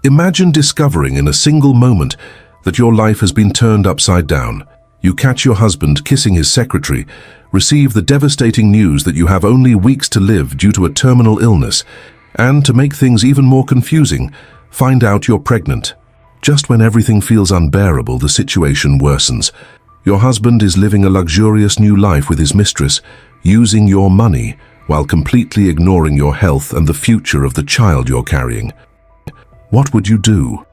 Imagine discovering in a single moment that your life has been turned upside down. You catch your husband kissing his secretary, receive the devastating news that you have only weeks to live due to a terminal illness, and to make things even more confusing, find out you're pregnant. Just when everything feels unbearable, the situation worsens. Your husband is living a luxurious new life with his mistress, using your money while completely ignoring your health and the future of the child you're carrying. What would you do?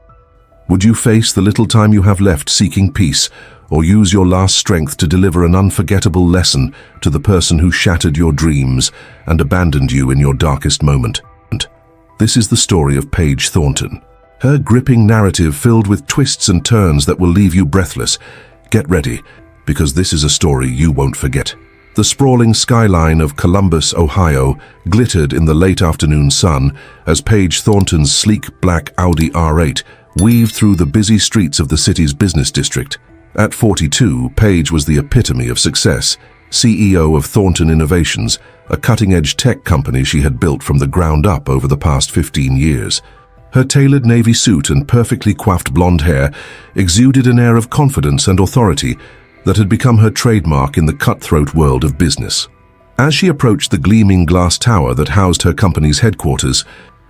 Would you face the little time you have left seeking peace, or use your last strength to deliver an unforgettable lesson to the person who shattered your dreams and abandoned you in your darkest moment? This is the story of Paige Thornton. Her gripping narrative filled with twists and turns that will leave you breathless. Get ready, because this is a story you won't forget. The sprawling skyline of Columbus, Ohio, glittered in the late afternoon sun as Paige Thornton's sleek black Audi R8 weaved through the busy streets of the city's business district. At 42, Paige was the epitome of success, CEO of Thornton Innovations, a cutting-edge tech company she had built from the ground up over the past 15 years. Her tailored navy suit and perfectly coiffed blonde hair exuded an air of confidence and authority that had become her trademark in the cutthroat world of business. As she approached the gleaming glass tower that housed her company's headquarters,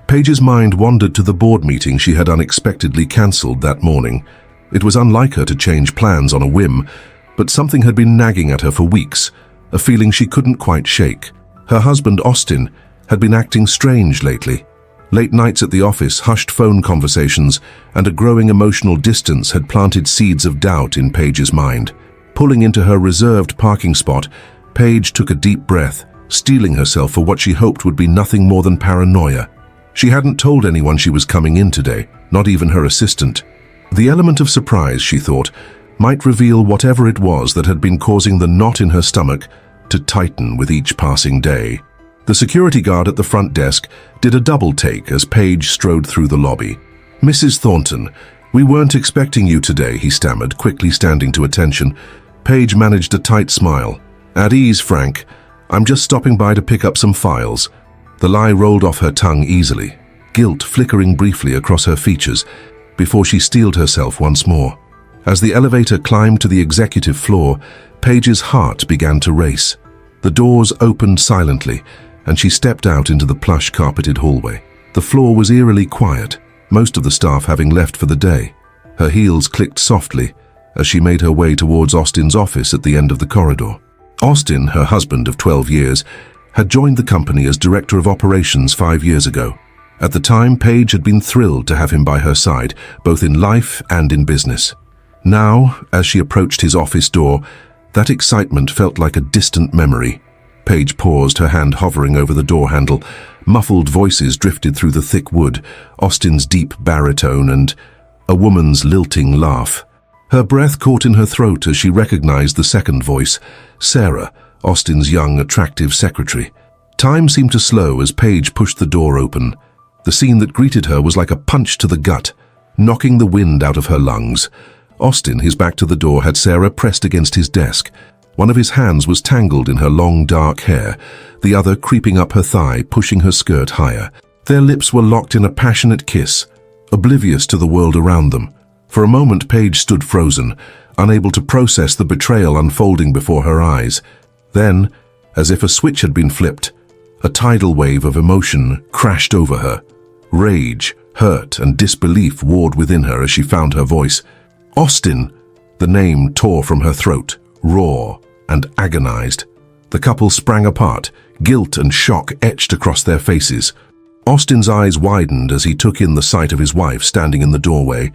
Paige's mind wandered to the board meeting she had unexpectedly cancelled that morning. It was unlike her to change plans on a whim, but something had been nagging at her for weeks, a feeling she couldn't quite shake. Her husband, Austin, had been acting strange lately. Late nights at the office, hushed phone conversations, and a growing emotional distance had planted seeds of doubt in Paige's mind. Pulling into her reserved parking spot, Paige took a deep breath, steeling herself for what she hoped would be nothing more than paranoia. She hadn't told anyone she was coming in today, not even her assistant. The element of surprise, she thought, might reveal whatever it was that had been causing the knot in her stomach to tighten with each passing day. The security guard at the front desk did a double take as Paige strode through the lobby. "Mrs. Thornton, we weren't expecting you today," he stammered, quickly standing to attention. Paige managed a tight smile. "At ease, Frank. I'm just stopping by to pick up some files." The lie rolled off her tongue easily, guilt flickering briefly across her features before she steeled herself once more. As the elevator climbed to the executive floor, Paige's heart began to race. The doors opened silently, and she stepped out into the plush carpeted hallway. The floor was eerily quiet, most of the staff having left for the day. Her heels clicked softly as she made her way towards Austin's office at the end of the corridor. Austin, her husband of 12 years, had joined the company as director of operations 5 years ago. At the time, Paige had been thrilled to have him by her side, both in life and in business. Now, as she approached his office door, that excitement felt like a distant memory. Paige paused, her hand hovering over the door handle. Muffled voices drifted through the thick wood, Austin's deep baritone and a woman's lilting laugh. Her breath caught in her throat as she recognized the second voice, Sarah, Austin's young, attractive secretary. Time seemed to slow as Paige pushed the door open. The scene that greeted her was like a punch to the gut, knocking the wind out of her lungs. Austin, his back to the door, had Sarah pressed against his desk. One of his hands was tangled in her long, dark hair, the other creeping up her thigh, pushing her skirt higher. Their lips were locked in a passionate kiss, oblivious to the world around them. For a moment, Paige stood frozen, unable to process the betrayal unfolding before her eyes. Then, as if a switch had been flipped, a tidal wave of emotion crashed over her. Rage, hurt, and disbelief warred within her as she found her voice. "Austin!" The name tore from her throat, raw and agonized. The couple sprang apart, guilt and shock etched across their faces. Austin's eyes widened as he took in the sight of his wife standing in the doorway,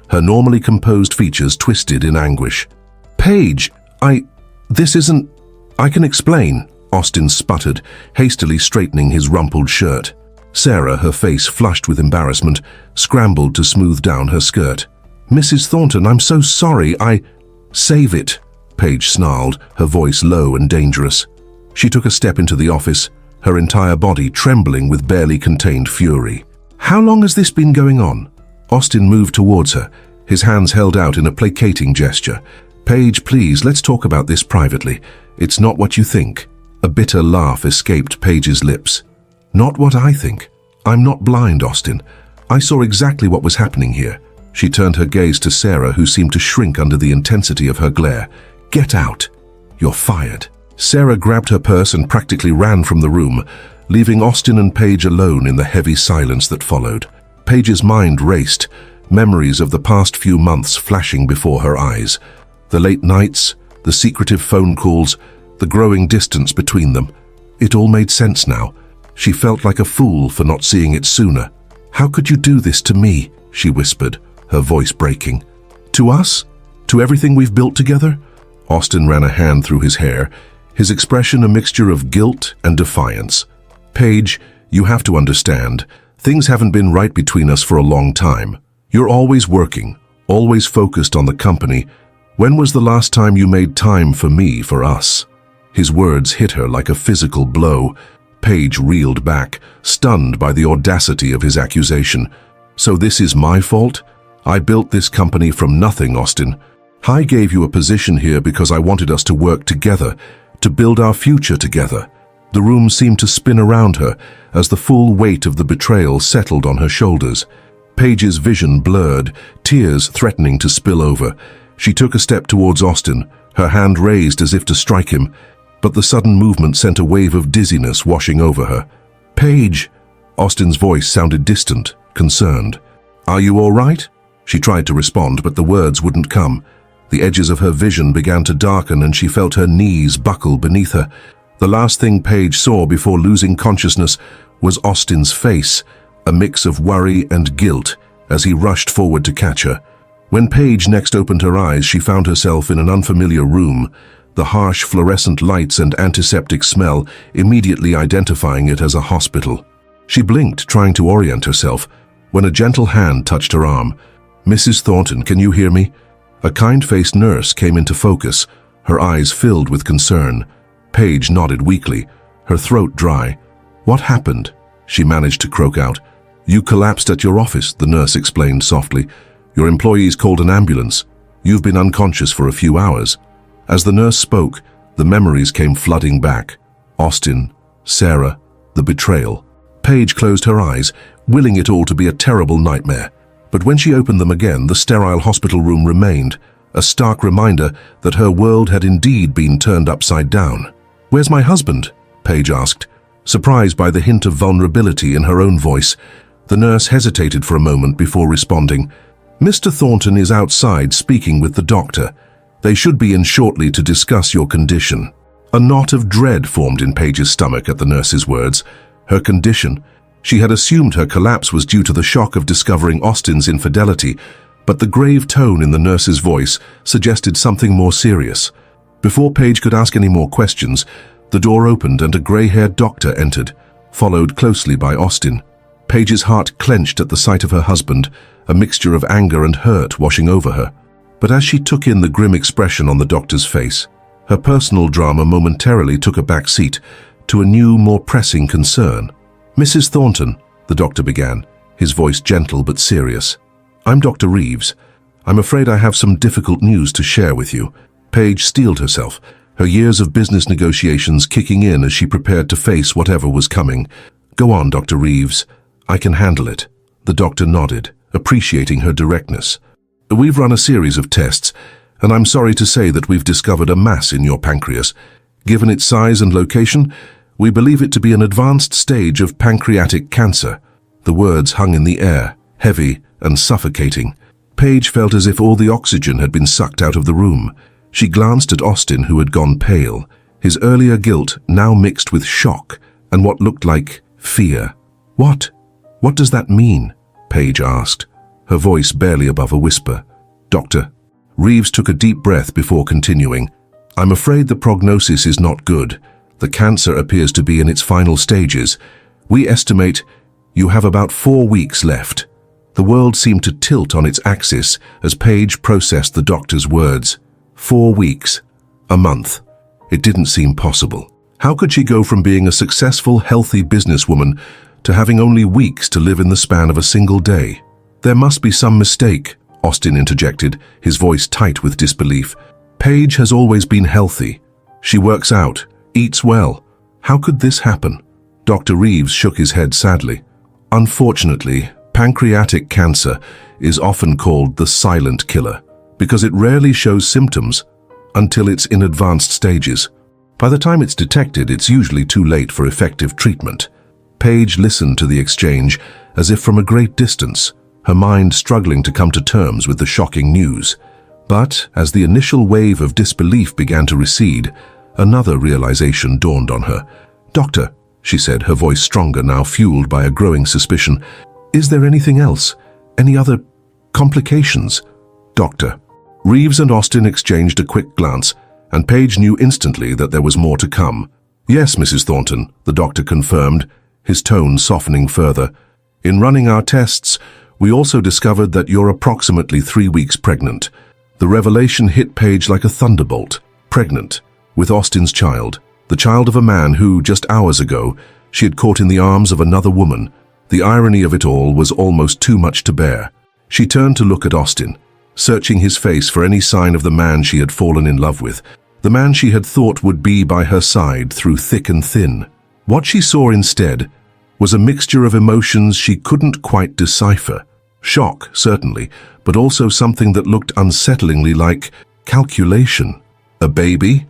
her normally composed features twisted in anguish. "Paige, this isn't... I can explain," Austin sputtered, hastily straightening his rumpled shirt. Sarah, her face flushed with embarrassment, scrambled to smooth down her skirt. "Mrs. Thornton, I'm so sorry, Save it," Paige snarled, her voice low and dangerous. She took a step into the office, her entire body trembling with barely contained fury. "How long has this been going on?" Austin moved towards her, his hands held out in a placating gesture. "Paige, please, let's talk about this privately. It's not what you think." A bitter laugh escaped Paige's lips. "Not what I think. I'm not blind, Austin. I saw exactly what was happening here. She turned her gaze to Sarah, who seemed to shrink under the intensity of her glare. Get out. You're fired. Sarah grabbed her purse and practically ran from the room, leaving Austin and Paige alone in the heavy silence that followed. Paige's mind raced, memories of the past few months flashing before her eyes. The late nights, the secretive phone calls, the growing distance between them. It all made sense now. She felt like a fool for not seeing it sooner. How could you do this to me? She whispered, her voice breaking. To us? To everything we've built together? Austin ran a hand through his hair, his expression a mixture of guilt and defiance. Paige, you have to understand, things haven't been right between us for a long time. You're always working, always focused on the company. When was the last time you made time for me, for us? His words hit her like a physical blow. Paige reeled back, stunned by the audacity of his accusation. So this is my fault? I built this company from nothing, Austin. I gave you a position here because I wanted us to work together, to build our future together. The room seemed to spin around her as the full weight of the betrayal settled on her shoulders. Paige's vision blurred, tears threatening to spill over. She took a step towards Austin, her hand raised as if to strike him, but the sudden movement sent a wave of dizziness washing over her. Paige! Austin's voice sounded distant, concerned. Are you all right? She tried to respond, but the words wouldn't come. The edges of her vision began to darken and she felt her knees buckle beneath her. The last thing Paige saw before losing consciousness was Austin's face, a mix of worry and guilt, as he rushed forward to catch her. When Paige next opened her eyes, she found herself in an unfamiliar room, the harsh fluorescent lights and antiseptic smell immediately identifying it as a hospital. She blinked, trying to orient herself, when a gentle hand touched her arm. Mrs. Thornton, can you hear me? A kind-faced nurse came into focus, her eyes filled with concern. Paige nodded weakly, her throat dry. What happened? She managed to croak out. You collapsed at your office, the nurse explained softly. Your employees called an ambulance. You've been unconscious for a few hours. As the nurse spoke, the memories came flooding back. Austin, Sarah, the betrayal. Paige closed her eyes, willing it all to be a terrible nightmare. But when she opened them again, the sterile hospital room remained, a stark reminder that her world had indeed been turned upside down. Where's my husband? Paige asked, surprised by the hint of vulnerability in her own voice. The nurse hesitated for a moment before responding. Mr. Thornton is outside speaking with the doctor. They should be in shortly to discuss your condition. A knot of dread formed in Paige's stomach at the nurse's words. Her condition. She had assumed her collapse was due to the shock of discovering Austin's infidelity, but the grave tone in the nurse's voice suggested something more serious. Before Paige could ask any more questions, the door opened and a gray-haired doctor entered, followed closely by Austin. Paige's heart clenched at the sight of her husband, a mixture of anger and hurt washing over her. But as she took in the grim expression on the doctor's face, her personal drama momentarily took a back seat to a new, more pressing concern. Mrs. Thornton, the doctor began, his voice gentle but serious. I'm Dr. Reeves. I'm afraid I have some difficult news to share with you. Paige steeled herself, her years of business negotiations kicking in as she prepared to face whatever was coming. Go on, Dr. Reeves. I can handle it. The doctor nodded, appreciating her directness. We've run a series of tests, and I'm sorry to say that we've discovered a mass in your pancreas. Given its size and location, we believe it to be an advanced stage of pancreatic cancer. The words hung in the air, heavy and suffocating. Paige felt as if all the oxygen had been sucked out of the room. She glanced at Austin, who had gone pale, his earlier guilt now mixed with shock and what looked like fear. What does that mean? Paige asked, her voice barely above a whisper. Doctor. Reeves took a deep breath before continuing. I'm afraid the prognosis is not good. The cancer appears to be in its final stages. We estimate you have about 4 weeks left. The world seemed to tilt on its axis as Paige processed the doctor's words. 4 weeks. A month. It didn't seem possible. How could she go from being a successful, healthy businesswoman to having only weeks to live in the span of a single day? There must be some mistake, Austin interjected, his voice tight with disbelief. Paige has always been healthy. She works out, eats well. How could this happen? Dr. Reeves shook his head sadly. Unfortunately, Pancreatic cancer is often called the silent killer because it rarely shows symptoms until it's in advanced stages. By the time it's detected, it's usually too late for effective treatment. Paige listened to the exchange as if from a great distance, her mind struggling to come to terms with the shocking news. But as the initial wave of disbelief began to recede, another realization dawned on her. "Doctor," she said, her voice stronger now, fueled by a growing suspicion, "is there anything else? Any other complications?" "Doctor." Reeves and Austin exchanged a quick glance, and Paige knew instantly that there was more to come. "Yes, Mrs. Thornton," the doctor confirmed, his tone softening further. "In running our tests, we also discovered that you're approximately 3 weeks pregnant." The revelation hit Paige like a thunderbolt. Pregnant, with Austin's child, the child of a man who, just hours ago, she had caught in the arms of another woman. The irony of it all was almost too much to bear. She turned to look at Austin, searching his face for any sign of the man she had fallen in love with, the man she had thought would be by her side through thick and thin. What she saw instead was a mixture of emotions she couldn't quite decipher. Shock, certainly, but also something that looked unsettlingly like calculation. "A baby?"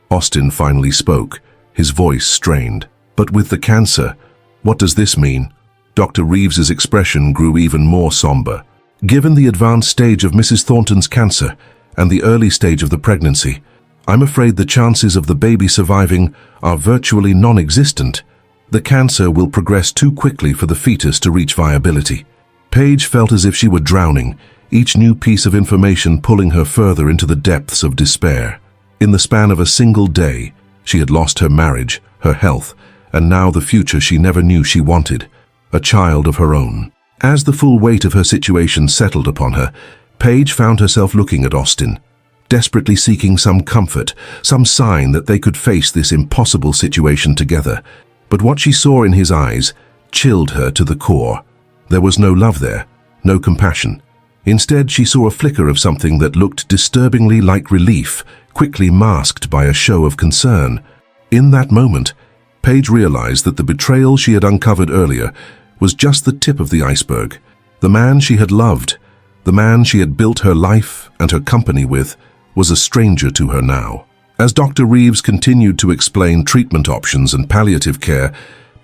Austin finally spoke, his voice strained. "But with the cancer, what does this mean?" Dr. Reeves's expression grew even more somber. "Given the advanced stage of Mrs. Thornton's cancer and the early stage of the pregnancy, I'm afraid the chances of the baby surviving are virtually non-existent. The cancer will progress too quickly for the fetus to reach viability." Paige felt as if she were drowning, each new piece of information pulling her further into the depths of despair. In the span of a single day, she had lost her marriage, her health, and now the future she never knew she wanted, a child of her own. As the full weight of her situation settled upon her, Paige found herself looking at Austin, desperately seeking some comfort, some sign that they could face this impossible situation together. But what she saw in his eyes chilled her to the core. There was no love there, no compassion. Instead, she saw a flicker of something that looked disturbingly like relief, quickly masked by a show of concern. In that moment, Paige realized that the betrayal she had uncovered earlier was just the tip of the iceberg. The man she had loved, the man she had built her life and her company with, was a stranger to her now. As Dr. Reeves continued to explain treatment options and palliative care,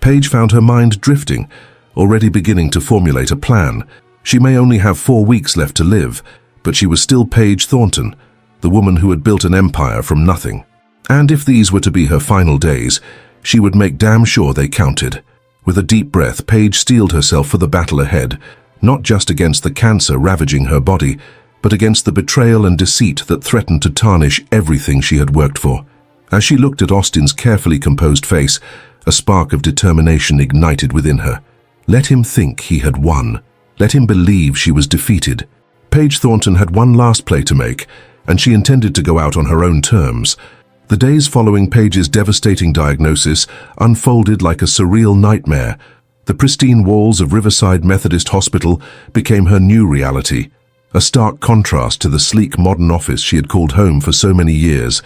Paige found her mind drifting, already beginning to formulate a plan. She may only have 4 weeks left to live, but she was still Paige Thornton, the woman who had built an empire from nothing. And if these were to be her final days, she would make damn sure they counted. With a deep breath, Paige steeled herself for the battle ahead, not just against the cancer ravaging her body, but against the betrayal and deceit that threatened to tarnish everything she had worked for. As she looked at Austin's carefully composed face, a spark of determination ignited within her. Let him think he had won. Let him believe she was defeated. Paige Thornton had one last play to make, and she intended to go out on her own terms. The days following Paige's devastating diagnosis unfolded like a surreal nightmare. The pristine walls of Riverside Methodist Hospital became her new reality, a stark contrast to the sleek modern office she had called home for so many years.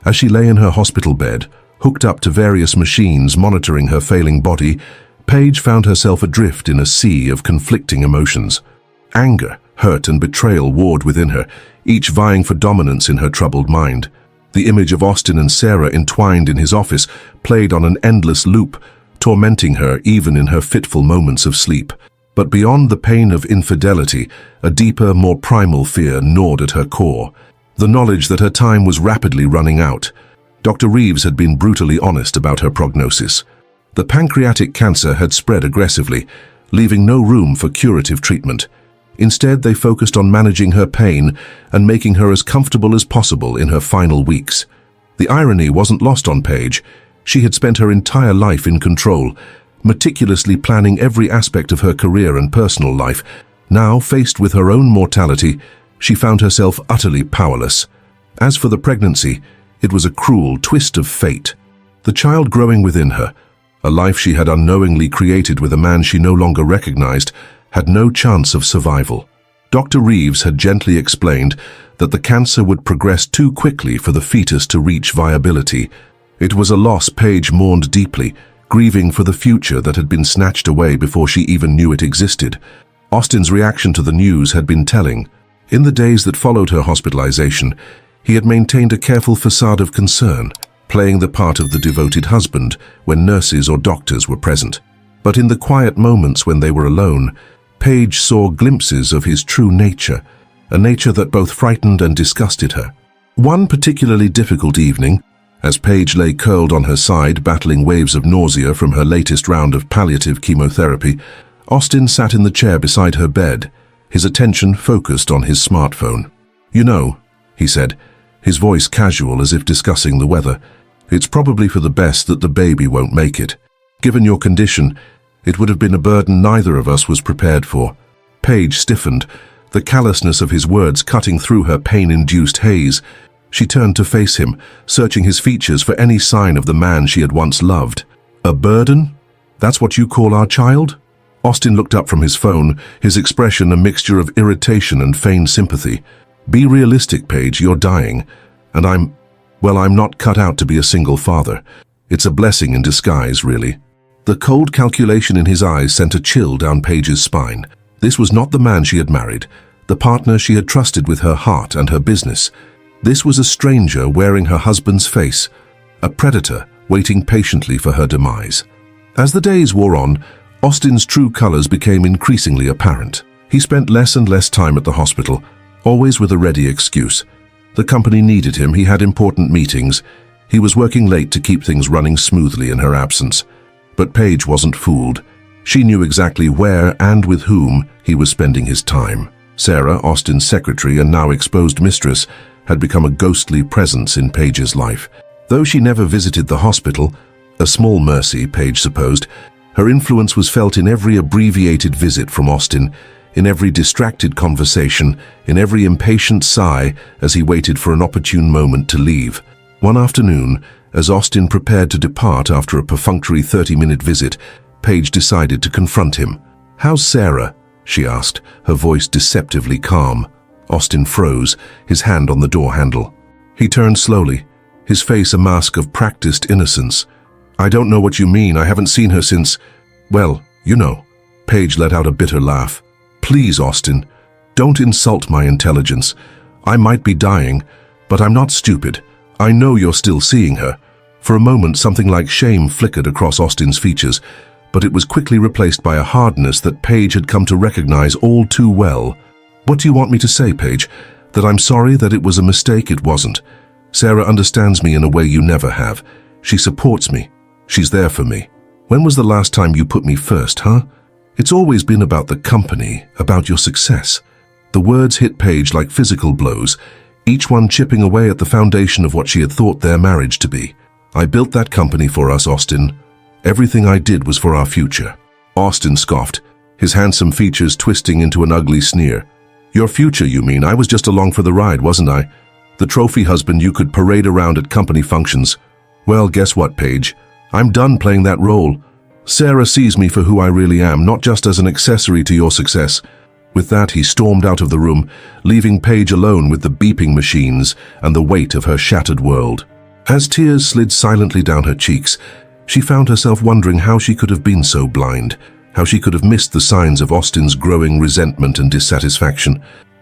As she lay in her hospital bed, hooked up to various machines monitoring her failing body, Paige found herself adrift in a sea of conflicting emotions. Anger, hurt, and betrayal warred within her, each vying for dominance in her troubled mind. The image of Austin and Sarah entwined in his office played on an endless loop, tormenting her even in her fitful moments of sleep. But beyond the pain of infidelity, a deeper, more primal fear gnawed at her core. The knowledge that her time was rapidly running out. Dr. Reeves had been brutally honest about her prognosis. The pancreatic cancer had spread aggressively, leaving no room for curative treatment. Instead, they focused on managing her pain and making her as comfortable as possible in her final weeks. The irony wasn't lost on Paige. She had spent her entire life in control, meticulously planning every aspect of her career and personal life. Now, faced with her own mortality, she found herself utterly powerless. As for the pregnancy, it was a cruel twist of fate. The child growing within her, a life she had unknowingly created with a man she no longer recognized, had no chance of survival. Dr. Reeves had gently explained that the cancer would progress too quickly for the fetus to reach viability. It was a loss Paige mourned deeply, grieving for the future that had been snatched away before she even knew it existed. Austin's reaction to the news had been telling. In the days that followed her hospitalization, he had maintained a careful facade of concern, playing the part of the devoted husband when nurses or doctors were present. But in the quiet moments when they were alone, Paige saw glimpses of his true nature, a nature that both frightened and disgusted her. One particularly difficult evening, as Paige lay curled on her side battling waves of nausea from her latest round of palliative chemotherapy, Austin sat in the chair beside her bed, his attention focused on his smartphone. "You know," he said, his voice casual as if discussing the weather, "it's probably for the best that the baby won't make it. Given your condition, it would have been a burden neither of us was prepared for." Paige stiffened, the callousness of his words cutting through her pain-induced haze. She turned to face him, searching his features for any sign of the man she had once loved. "A burden? That's what you call our child?" Austin looked up from his phone, his expression a mixture of irritation and feigned sympathy. "Be realistic, Paige, you're dying. And I'm not cut out to be a single father. It's a blessing in disguise, really." The cold calculation in his eyes sent a chill down Paige's spine. This was not the man she had married, the partner she had trusted with her heart and her business. This was a stranger wearing her husband's face, a predator waiting patiently for her demise. As the days wore on, Austin's true colors became increasingly apparent. He spent less and less time at the hospital, always with a ready excuse. The company needed him, he had important meetings. He was working late to keep things running smoothly in her absence. But Paige wasn't fooled. She knew exactly where and with whom he was spending his time. Sarah, Austin's secretary and now exposed mistress, had become a ghostly presence in Paige's life. Though she never visited the hospital, a small mercy, Paige supposed, her influence was felt in every abbreviated visit from Austin, in every distracted conversation, in every impatient sigh as he waited for an opportune moment to leave. One afternoon, as Austin prepared to depart after a perfunctory 30-minute visit, Paige decided to confront him. "How's Sarah?" she asked, her voice deceptively calm. Austin froze, his hand on the door handle. He turned slowly, his face a mask of practiced innocence. "I don't know what you mean. I haven't seen her since, well, you know." Paige let out a bitter laugh. "Please, Austin, don't insult my intelligence. I might be dying, but I'm not stupid. I know you're still seeing her." For a moment, something like shame flickered across Austin's features, but it was quickly replaced by a hardness that Paige had come to recognize all too well. "What do you want me to say, Paige? That I'm sorry, that it was a mistake? It wasn't. Sarah understands me in a way you never have. She supports me. She's there for me. When was the last time you put me first, huh? It's always been about the company, about your success." The words hit Paige like physical blows, each one chipping away at the foundation of what she had thought their marriage to be. "I built that company for us, Austin. Everything I did was for our future." Austin scoffed, his handsome features twisting into an ugly sneer. "Your future, you mean? I was just along for the ride, wasn't I? The trophy husband you could parade around at company functions. Well, guess what, Paige? I'm done playing that role. Sarah sees me for who I really am, not just as an accessory to your success." With that, he stormed out of the room, leaving Paige alone with the beeping machines and the weight of her shattered world. As tears slid silently down her cheeks, she found herself wondering how she could have been so blind, how she could have missed the signs of Austin's growing resentment and dissatisfaction.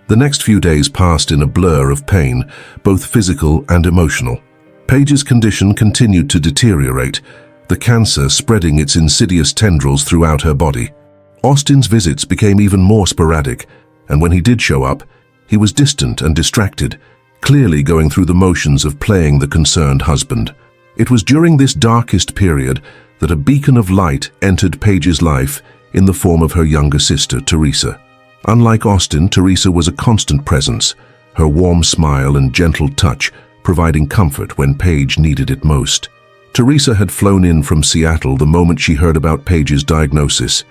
The next few days passed in a blur of pain, both physical and emotional. Paige's condition continued to deteriorate, the cancer spreading its insidious tendrils throughout her body. Austin's visits became even more sporadic, and when he did show up, he was distant and distracted, clearly going through the motions of playing the concerned husband. It was during this darkest period that a beacon of light entered Paige's life in the form of her younger sister, Teresa. Unlike Austin, Teresa was a constant presence, her warm smile and gentle touch providing comfort when Paige needed it most. Teresa had flown in from Seattle the moment she heard about Paige's diagnosis.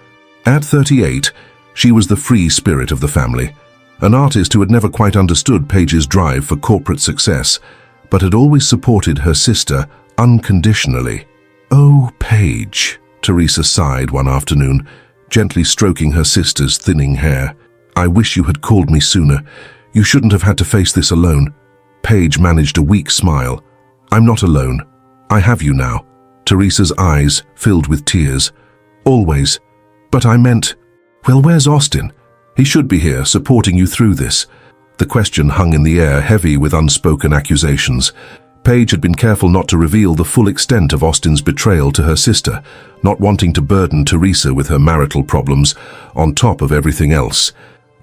At 38, she was the free spirit of the family, an artist who had never quite understood Paige's drive for corporate success, but had always supported her sister unconditionally. "Oh, Paige," Teresa sighed one afternoon, gently stroking her sister's thinning hair. "I wish you had called me sooner. You shouldn't have had to face this alone." Paige managed a weak smile. "I'm not alone. I have you now." Teresa's eyes filled with tears. "Always. But I meant, well, where's Austin? He should be here, supporting you through this. The question hung in the air, heavy with unspoken accusations. Paige had been careful not to reveal the full extent of Austin's betrayal to her sister, not wanting to burden Teresa with her marital problems on top of everything else.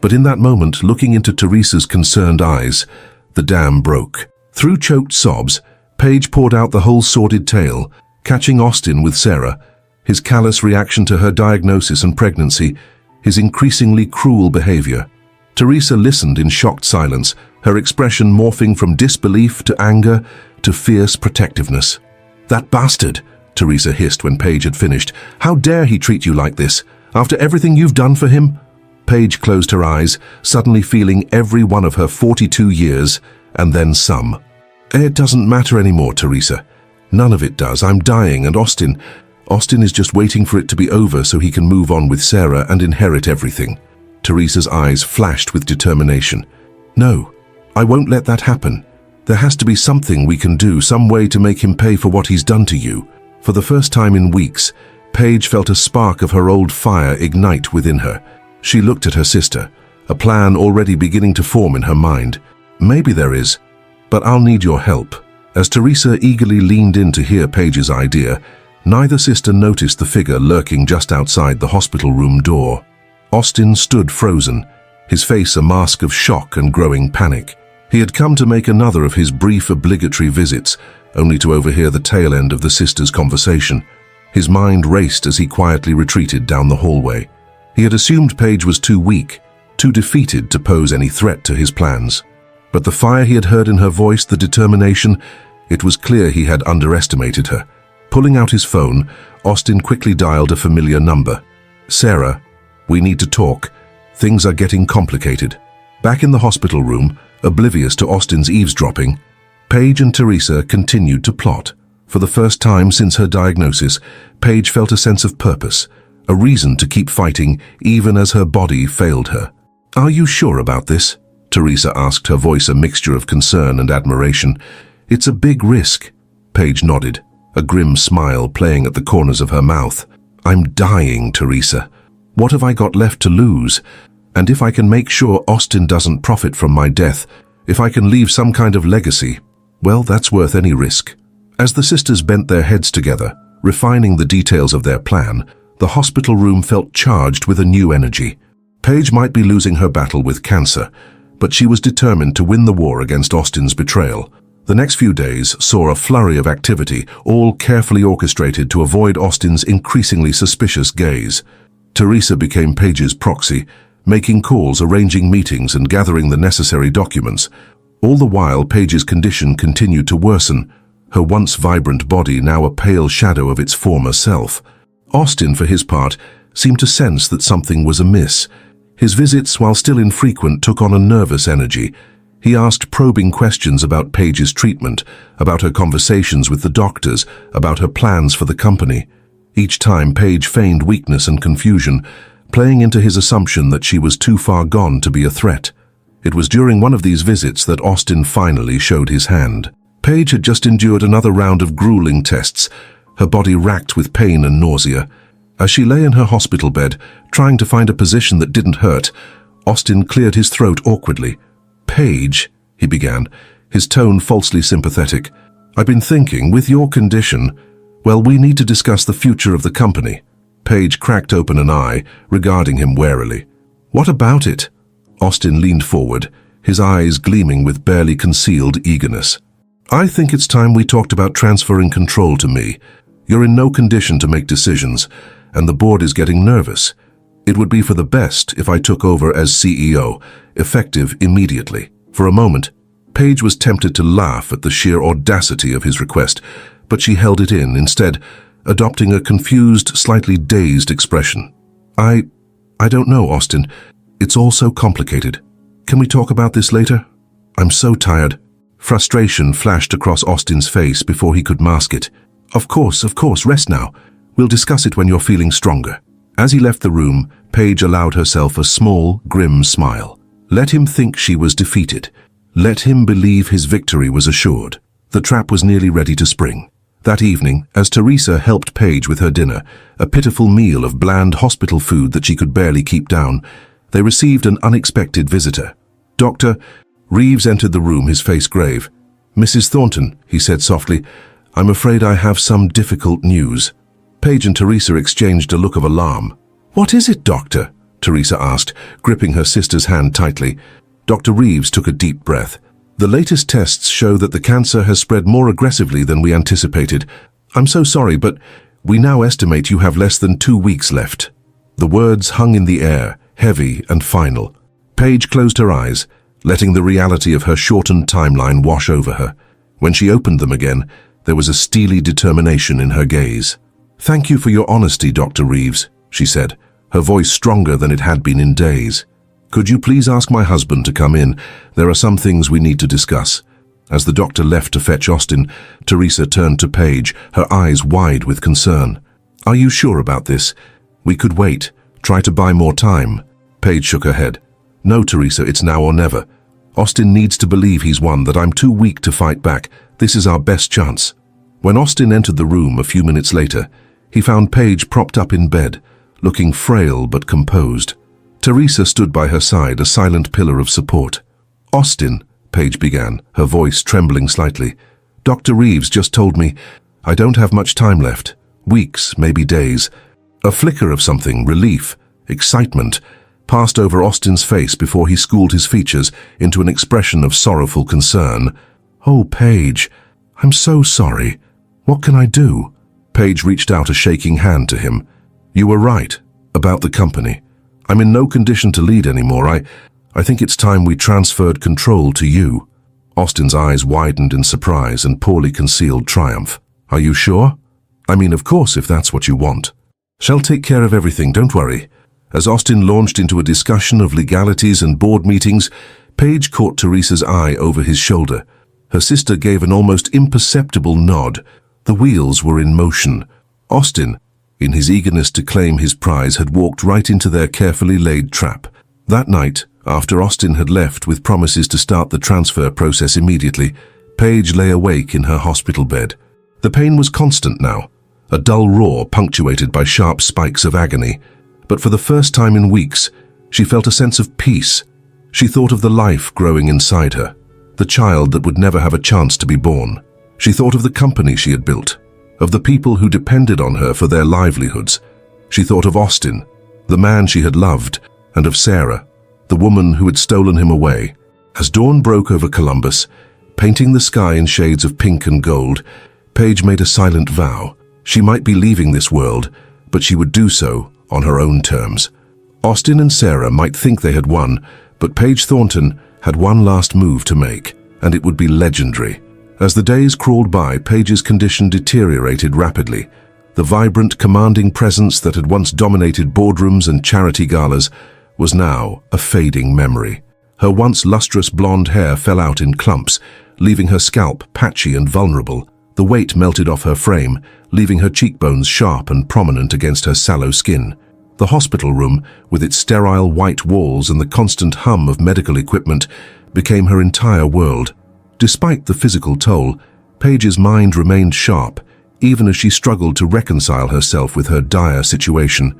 But in that moment, looking into Teresa's concerned eyes, the dam broke. Through choked sobs, Paige poured out the whole sordid tale, catching Austin with Sarah, his callous reaction to her diagnosis and pregnancy, his increasingly cruel behavior. Teresa listened in shocked silence, her expression morphing from disbelief to anger to fierce protectiveness. "That bastard," Teresa hissed when Paige had finished. "How dare he treat you like this, after everything you've done for him?" Paige closed her eyes, suddenly feeling every one of her 42 years, and then some. "It doesn't matter anymore, Teresa. None of it does. I'm dying, and Austin is just waiting for it to be over so he can move on with Sarah and inherit everything." Teresa's eyes flashed with determination. "No, I won't let that happen. There has to be something we can do, some way to make him pay for what he's done to you." For the first time in weeks, Paige felt a spark of her old fire ignite within her. She looked at her sister, a plan already beginning to form in her mind. "Maybe there is, but I'll need your help." As Teresa eagerly leaned in to hear Paige's idea, neither sister noticed the figure lurking just outside the hospital room door. Austin stood frozen, his face a mask of shock and growing panic. He had come to make another of his brief obligatory visits, only to overhear the tail end of the sisters' conversation. His mind raced as he quietly retreated down the hallway. He had assumed Paige was too weak, too defeated to pose any threat to his plans. But the fire he had heard in her voice, the determination, it was clear he had underestimated her. Pulling out his phone, Austin quickly dialed a familiar number. "Sarah, we need to talk. Things are getting complicated." Back in the hospital room, oblivious to Austin's eavesdropping, Paige and Teresa continued to plot. For the first time since her diagnosis, Paige felt a sense of purpose, a reason to keep fighting even as her body failed her. "Are you sure about this?" Teresa asked, her voice a mixture of concern and admiration. "It's a big risk." Paige nodded, a grim smile playing at the corners of her mouth. "I'm dying, Teresa. What have I got left to lose? And if I can make sure Austin doesn't profit from my death, if I can leave some kind of legacy, well, that's worth any risk." As the sisters bent their heads together, refining the details of their plan, the hospital room felt charged with a new energy. Paige might be losing her battle with cancer, but she was determined to win the war against Austin's betrayal. The next few days saw a flurry of activity, all carefully orchestrated to avoid Austin's increasingly suspicious gaze. Teresa became Paige's proxy, making calls, arranging meetings, and gathering the necessary documents. All the while, Paige's condition continued to worsen, her once vibrant body now a pale shadow of its former self. Austin, for his part, seemed to sense that something was amiss. His visits, while still infrequent, took on a nervous energy. He asked probing questions about Paige's treatment, about her conversations with the doctors, about her plans for the company. Each time, Paige feigned weakness and confusion, playing into his assumption that she was too far gone to be a threat. It was during one of these visits that Austin finally showed his hand. Paige had just endured another round of grueling tests, her body racked with pain and nausea. As she lay in her hospital bed, trying to find a position that didn't hurt, Austin cleared his throat awkwardly. "Paige," he began, his tone falsely sympathetic, "I've been thinking, with your condition, well, we need to discuss the future of the company." Paige cracked open an eye, regarding him warily. "What about it?" Austin leaned forward, his eyes gleaming with barely concealed eagerness. "I think it's time we talked about transferring control to me. You're in no condition to make decisions, and the board is getting nervous. It would be for the best if I took over as CEO, effective immediately." For a moment, Paige was tempted to laugh at the sheer audacity of his request, but she held it in, instead adopting a confused, slightly dazed expression. I don't know, Austin. It's all so complicated. Can we talk about this later? I'm so tired." Frustration flashed across Austin's face before he could mask it. Of course, rest now. We'll discuss it when you're feeling stronger." As he left the room, Paige allowed herself a small, grim smile. Let him think she was defeated. Let him believe his victory was assured. The trap was nearly ready to spring. That evening, as Teresa helped Paige with her dinner, a pitiful meal of bland hospital food that she could barely keep down, they received an unexpected visitor. Dr. Reeves entered the room, his face grave. "Mrs. Thornton," he said softly, "I'm afraid I have some difficult news." Paige and Teresa exchanged a look of alarm. "What is it, Doctor?" Teresa asked, gripping her sister's hand tightly. Dr. Reeves took a deep breath. "The latest tests show that the cancer has spread more aggressively than we anticipated. I'm so sorry, but we now estimate you have less than 2 weeks left." The words hung in the air, heavy and final. Paige closed her eyes, letting the reality of her shortened timeline wash over her. When she opened them again, there was a steely determination in her gaze. "Thank you for your honesty, Dr. Reeves," she said, her voice stronger than it had been in days. "Could you please ask my husband to come in? There are some things we need to discuss." As the doctor left to fetch Austin, Teresa turned to Paige, her eyes wide with concern. "Are you sure about this? We could wait, try to buy more time." Paige shook her head. "No, Teresa, it's now or never. Austin needs to believe he's won, that I'm too weak to fight back. This is our best chance." When Austin entered the room a few minutes later, he found Paige propped up in bed, looking frail but composed. Teresa stood by her side, a silent pillar of support. "Austin," Paige began, her voice trembling slightly, "Dr. Reeves just told me I don't have much time left. Weeks, maybe days." A flicker of something, relief, excitement, passed over Austin's face before he schooled his features into an expression of sorrowful concern. "Oh, Paige, I'm so sorry. What can I do?" Paige reached out a shaking hand to him. "You were right about the company. I'm in no condition to lead anymore. I think it's time we transferred control to you." Austin's eyes widened in surprise and poorly concealed triumph. "Are you sure? I mean, of course, if that's what you want. Shall take care of everything, don't worry." As Austin launched into a discussion of legalities and board meetings, Paige caught Teresa's eye over his shoulder. Her sister gave an almost imperceptible nod. The wheels were in motion. Austin, in his eagerness to claim his prize, had walked right into their carefully laid trap. That night, after Austin had left with promises to start the transfer process immediately, Paige lay awake in her hospital bed. The pain was constant now, a dull roar punctuated by sharp spikes of agony. But for the first time in weeks, she felt a sense of peace. She thought of the life growing inside her, the child that would never have a chance to be born. She thought of the company she had built, of the people who depended on her for their livelihoods. She thought of Austin, the man she had loved, and of Sarah, the woman who had stolen him away. As dawn broke over Columbus, painting the sky in shades of pink and gold, Paige made a silent vow. She might be leaving this world, but she would do so on her own terms. Austin and Sarah might think they had won, but Paige Thornton had one last move to make, and it would be legendary. As the days crawled by, Paige's condition deteriorated rapidly. The vibrant, commanding presence that had once dominated boardrooms and charity galas was now a fading memory. Her once lustrous blonde hair fell out in clumps, leaving her scalp patchy and vulnerable. The weight melted off her frame, leaving her cheekbones sharp and prominent against her sallow skin. The hospital room, with its sterile white walls and the constant hum of medical equipment, became her entire world. Despite the physical toll, Paige's mind remained sharp, even as she struggled to reconcile herself with her dire situation.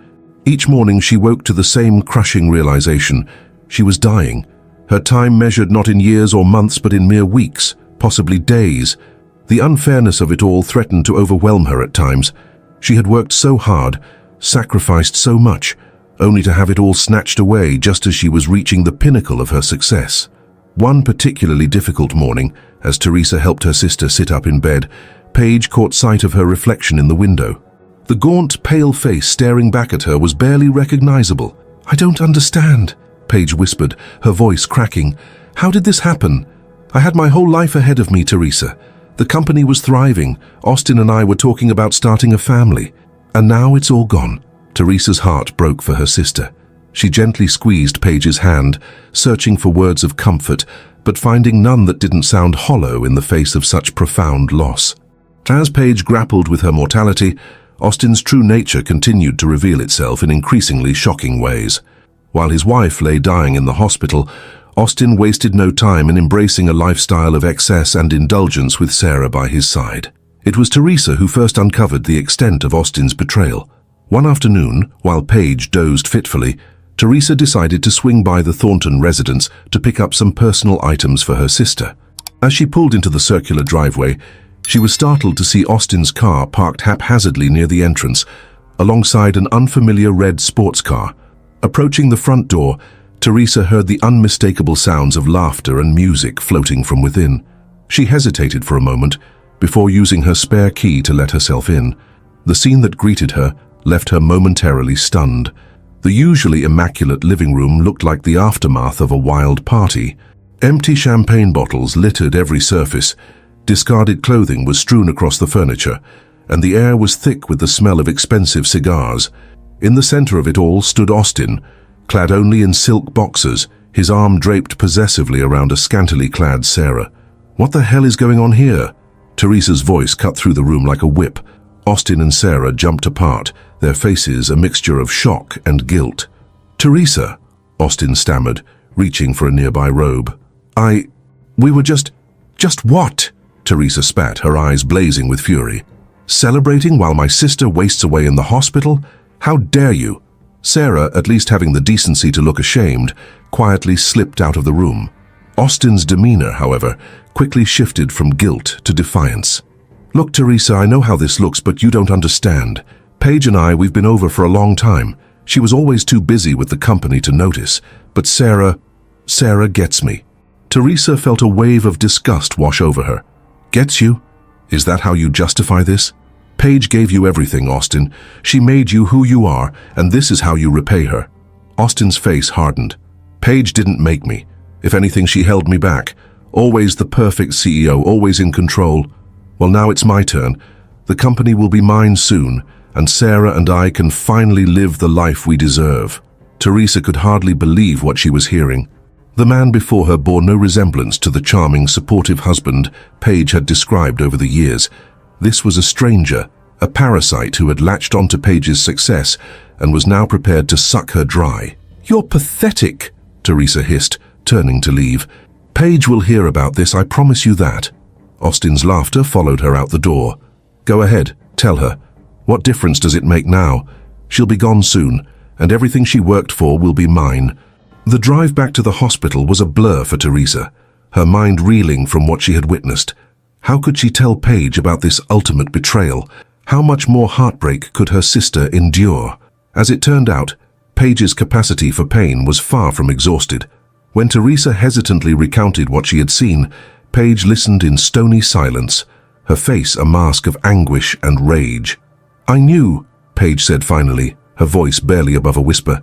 Each morning she woke to the same crushing realization: she was dying. Her time measured not in years or months, but in mere weeks, possibly days. The unfairness of it all threatened to overwhelm her at times. She had worked so hard, sacrificed so much, only to have it all snatched away just as she was reaching the pinnacle of her success. One particularly difficult morning, as Teresa helped her sister sit up in bed, Paige caught sight of her reflection in the window. The gaunt, pale face staring back at her was barely recognizable. "I don't understand," Paige whispered, her voice cracking. "How did this happen? I had my whole life ahead of me, Teresa. The company was thriving. Austin and I were talking about starting a family. And now it's all gone." Teresa's heart broke for her sister. She gently squeezed Paige's hand, searching for words of comfort, but finding none that didn't sound hollow in the face of such profound loss. As Paige grappled with her mortality, Austin's true nature continued to reveal itself in increasingly shocking ways. While his wife lay dying in the hospital, Austin wasted no time in embracing a lifestyle of excess and indulgence with Sarah by his side. It was Teresa who first uncovered the extent of Austin's betrayal. One afternoon, while Paige dozed fitfully, Teresa decided to swing by the Thornton residence to pick up some personal items for her sister. As she pulled into the circular driveway, she was startled to see Austin's car parked haphazardly near the entrance, alongside an unfamiliar red sports car. Approaching the front door, Teresa heard the unmistakable sounds of laughter and music floating from within. She hesitated for a moment before using her spare key to let herself in. The scene that greeted her left her momentarily stunned. The usually immaculate living room looked like the aftermath of a wild party. Empty champagne bottles littered every surface. Discarded clothing was strewn across the furniture, and the air was thick with the smell of expensive cigars. In the center of it all stood Austin, clad only in silk boxers, his arm draped possessively around a scantily clad Sarah. "What the hell is going on here?" Teresa's voice cut through the room like a whip. Austin and Sarah jumped apart, their faces a mixture of shock and guilt. "Teresa," Austin stammered, reaching for a nearby robe. We were just what?" Teresa spat, her eyes blazing with fury. "Celebrating while my sister wastes away in the hospital? How dare you?" Sarah, at least having the decency to look ashamed, quietly slipped out of the room. Austin's demeanor, however, quickly shifted from guilt to defiance. "Look, Teresa, I know how this looks, but you don't understand. Paige and we've been over for a long time. She was always too busy with the company to notice, but Sarah gets me." Teresa felt a wave of disgust wash over her. "Gets you? Is that how you justify this? Paige gave you everything, Austin. She made you who you are, and this is how you repay her." Austin's face hardened. "Paige didn't make me. If anything, she held me back. Always the perfect CEO, always in control. Well, now it's my turn. The company will be mine soon, and Sarah and I can finally live the life we deserve." Teresa could hardly believe what she was hearing. The man before her bore no resemblance to the charming, supportive husband Paige had described over the years. This was a stranger, a parasite who had latched onto Paige's success and was now prepared to suck her dry. "You're pathetic," Teresa hissed, turning to leave. "Paige will hear about this, I promise you that." Austin's laughter followed her out the door. "Go ahead, tell her. What difference does it make now? She'll be gone soon, and everything she worked for will be mine." The drive back to the hospital was a blur for Teresa, her mind reeling from what she had witnessed. How could she tell Paige about this ultimate betrayal? How much more heartbreak could her sister endure? As it turned out, Paige's capacity for pain was far from exhausted. When Teresa hesitantly recounted what she had seen, Paige listened in stony silence, her face a mask of anguish and rage. "I knew," Paige said finally, her voice barely above a whisper.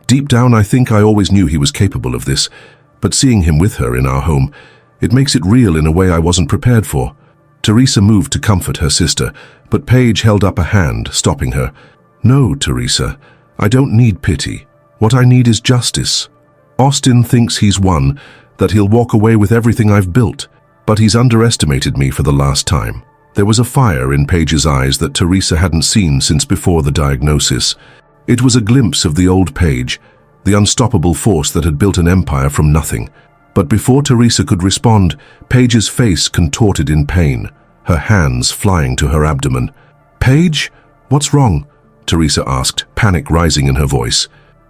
"Deep down, I think I always knew he was capable of this, but seeing him with her in our home, it makes it real in a way I wasn't prepared for." Teresa moved to comfort her sister, but Paige held up a hand, stopping her. "No, Teresa, I don't need pity. What I need is justice. Austin thinks he's won, that he'll walk away with everything I've built, but he's underestimated me for the last time." There was a fire in Paige's eyes that Teresa hadn't seen since before the diagnosis. It was a glimpse of the old Paige, the unstoppable force that had built an empire from nothing. But before Teresa could respond, Paige's face contorted in pain, her hands flying to her abdomen. "Paige, what's wrong?" Teresa asked, panic rising in her voice.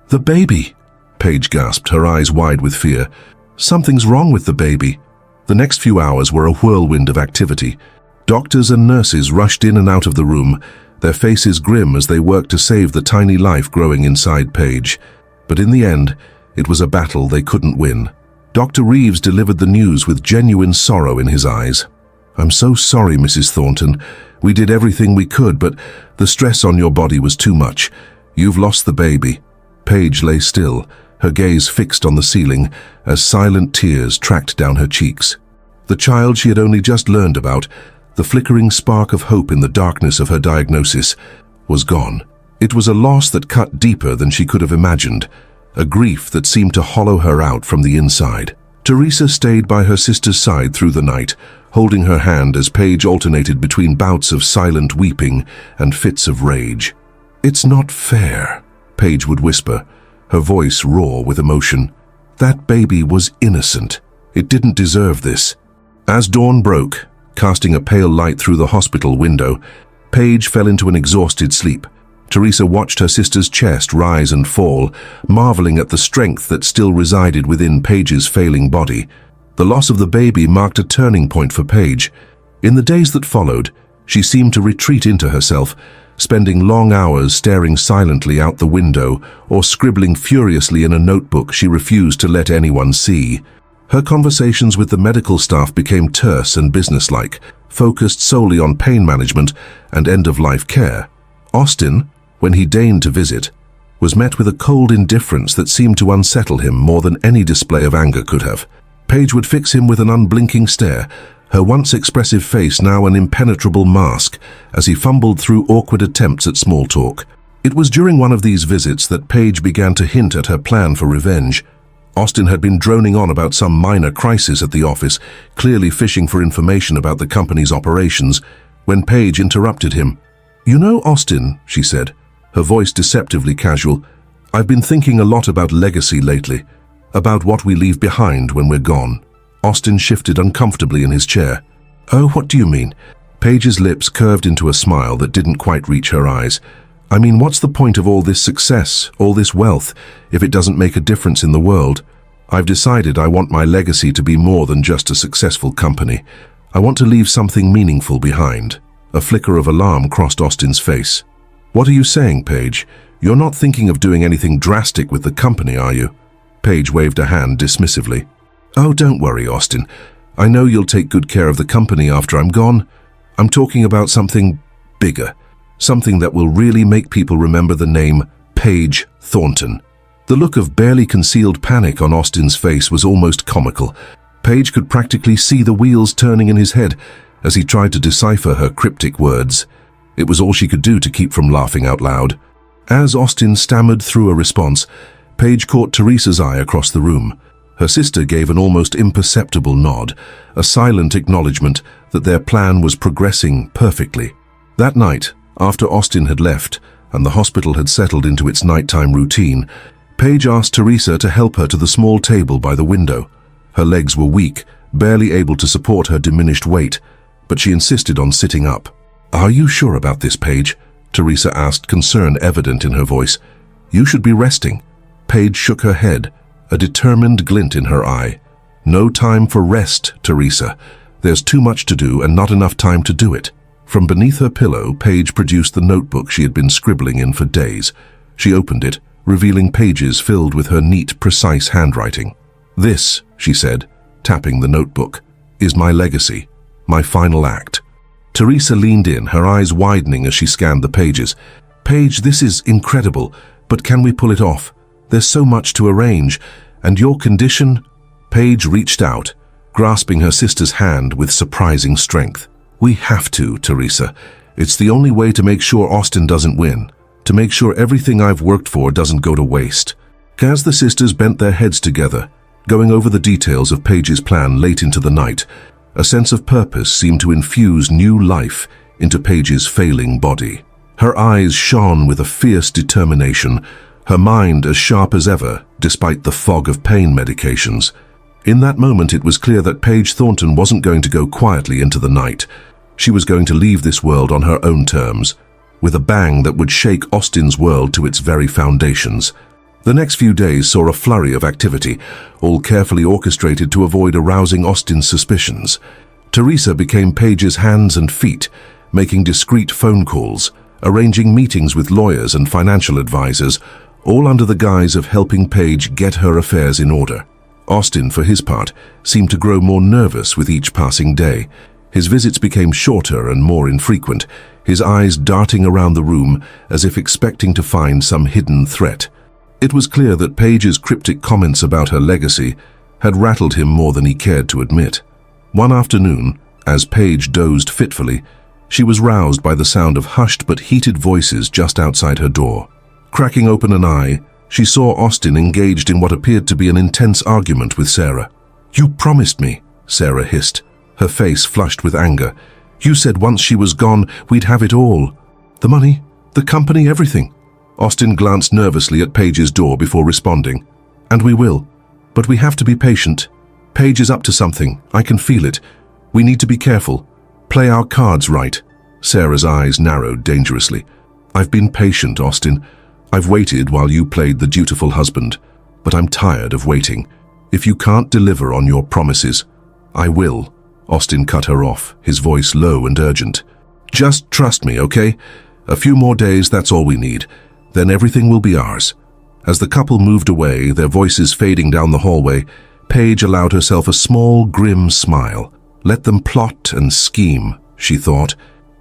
"The baby," Paige gasped, her eyes wide with fear. "Something's wrong with the baby." The next few hours were a whirlwind of activity. Doctors and nurses rushed in and out of the room, their faces grim as they worked to save the tiny life growing inside Paige. But in the end, it was a battle they couldn't win. Dr. Reeves delivered the news with genuine sorrow in his eyes. "I'm so sorry, Mrs. Thornton. We did everything we could, but the stress on your body was too much. You've lost the baby." Paige lay still, her gaze fixed on the ceiling as silent tears tracked down her cheeks. The child she had only just learned about, the flickering spark of hope in the darkness of her diagnosis, was gone. It was a loss that cut deeper than she could have imagined, a grief that seemed to hollow her out from the inside. Teresa stayed by her sister's side through the night, holding her hand as Paige alternated between bouts of silent weeping and fits of rage. "It's not fair," Paige would whisper, her voice raw with emotion. "That baby was innocent. It didn't deserve this." As dawn broke, casting a pale light through the hospital window, Paige fell into an exhausted sleep. Teresa watched her sister's chest rise and fall, marveling at the strength that still resided within Paige's failing body. The loss of the baby marked a turning point for Paige. In the days that followed, she seemed to retreat into herself, spending long hours staring silently out the window or scribbling furiously in a notebook she refused to let anyone see. Her conversations with the medical staff became terse and businesslike, focused solely on pain management and end-of-life care. Austin, when he deigned to visit, was met with a cold indifference that seemed to unsettle him more than any display of anger could have. Paige would fix him with an unblinking stare, her once expressive face now an impenetrable mask, as he fumbled through awkward attempts at small talk. It was during one of these visits that Paige began to hint at her plan for revenge. Austin had been droning on about some minor crisis at the office, clearly fishing for information about the company's operations, when Paige interrupted him. "You know, Austin," she said, her voice deceptively casual, "I've been thinking a lot about legacy lately, about what we leave behind when we're gone." Austin shifted uncomfortably in his chair. "Oh, what do you mean?" Paige's lips curved into a smile that didn't quite reach her eyes. "I mean, what's the point of all this success, all this wealth, if it doesn't make a difference in the world? I've decided I want my legacy to be more than just a successful company. I want to leave something meaningful behind." A flicker of alarm crossed Austin's face. "What are you saying, Paige? You're not thinking of doing anything drastic with the company, are you?" Paige waved a hand dismissively. "Oh, don't worry, Austin. I know you'll take good care of the company after I'm gone. I'm talking about something bigger, something that will really make people remember the name Paige Thornton." The look of barely concealed panic on Austin's face was almost comical. Paige could practically see the wheels turning in his head as he tried to decipher her cryptic words. It was all she could do to keep from laughing out loud. As Austin stammered through a response, Paige caught Teresa's eye across the room. Her sister gave an almost imperceptible nod, a silent acknowledgement that their plan was progressing perfectly. That night, after Austin had left and the hospital had settled into its nighttime routine, Paige asked Teresa to help her to the small table by the window. Her legs were weak, barely able to support her diminished weight, but she insisted on sitting up. "Are you sure about this, Paige?" Teresa asked, concern evident in her voice. "You should be resting." Paige shook her head, a determined glint in her eye. "No time for rest, Teresa. There's too much to do and not enough time to do it." From beneath her pillow, Paige produced the notebook she had been scribbling in for days. She opened it, revealing pages filled with her neat, precise handwriting. "This," she said, tapping the notebook, "is my legacy, my final act." Teresa leaned in, her eyes widening as she scanned the pages. "Paige, this is incredible, but can we pull it off? There's so much to arrange, and your condition—" Paige reached out, grasping her sister's hand with surprising strength. "We have to, Teresa. It's the only way to make sure Austin doesn't win, to make sure everything I've worked for doesn't go to waste." As the sisters bent their heads together, going over the details of Paige's plan late into the night, a sense of purpose seemed to infuse new life into Paige's failing body. Her eyes shone with a fierce determination, her mind as sharp as ever, despite the fog of pain medications. In that moment, it was clear that Paige Thornton wasn't going to go quietly into the night. She was going to leave this world on her own terms, with a bang that would shake Austin's world to its very foundations. The next few days saw a flurry of activity, all carefully orchestrated to avoid arousing Austin's suspicions. Teresa became Paige's hands and feet, making discreet phone calls, arranging meetings with lawyers and financial advisors, all under the guise of helping Paige get her affairs in order. Austin, for his part, seemed to grow more nervous with each passing day. His visits became shorter and more infrequent, his eyes darting around the room as if expecting to find some hidden threat. It was clear that Paige's cryptic comments about her legacy had rattled him more than he cared to admit. One afternoon, as Paige dozed fitfully, she was roused by the sound of hushed but heated voices just outside her door. Cracking open an eye, she saw Austin engaged in what appeared to be an intense argument with Sarah. "You promised me," Sarah hissed, her face flushed with anger. "You said once she was gone, we'd have it all. The money, the company, everything." Austin glanced nervously at Paige's door before responding. "And we will. But we have to be patient. Paige is up to something. I can feel it. We need to be careful. Play our cards right." Sarah's eyes narrowed dangerously. I've been patient, Austin. I've waited while you played the dutiful husband, but I'm tired of waiting. If you can't deliver on your promises, I will. Austin cut her off, his voice low and urgent. Just trust me, okay? A few more days, that's all we need. Then everything will be ours. As the couple moved away, their voices fading down the hallway, Paige allowed herself a small, grim smile. Let them plot and scheme, she thought.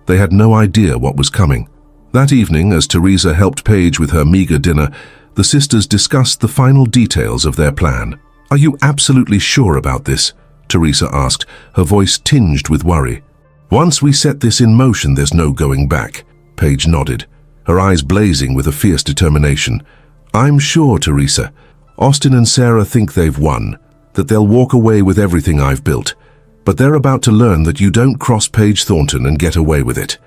They had no idea what was coming. That evening, as Teresa helped Paige with her meager dinner, the sisters discussed the final details of their plan. Are you absolutely sure about this? Teresa asked, her voice tinged with worry. Once we set this in motion, there's no going back. Paige nodded, her eyes blazing with a fierce determination. I'm sure, Teresa. Austin and Sarah think they've won, that they'll walk away with everything I've built. But they're about to learn that you don't cross Paige Thornton and get away with it.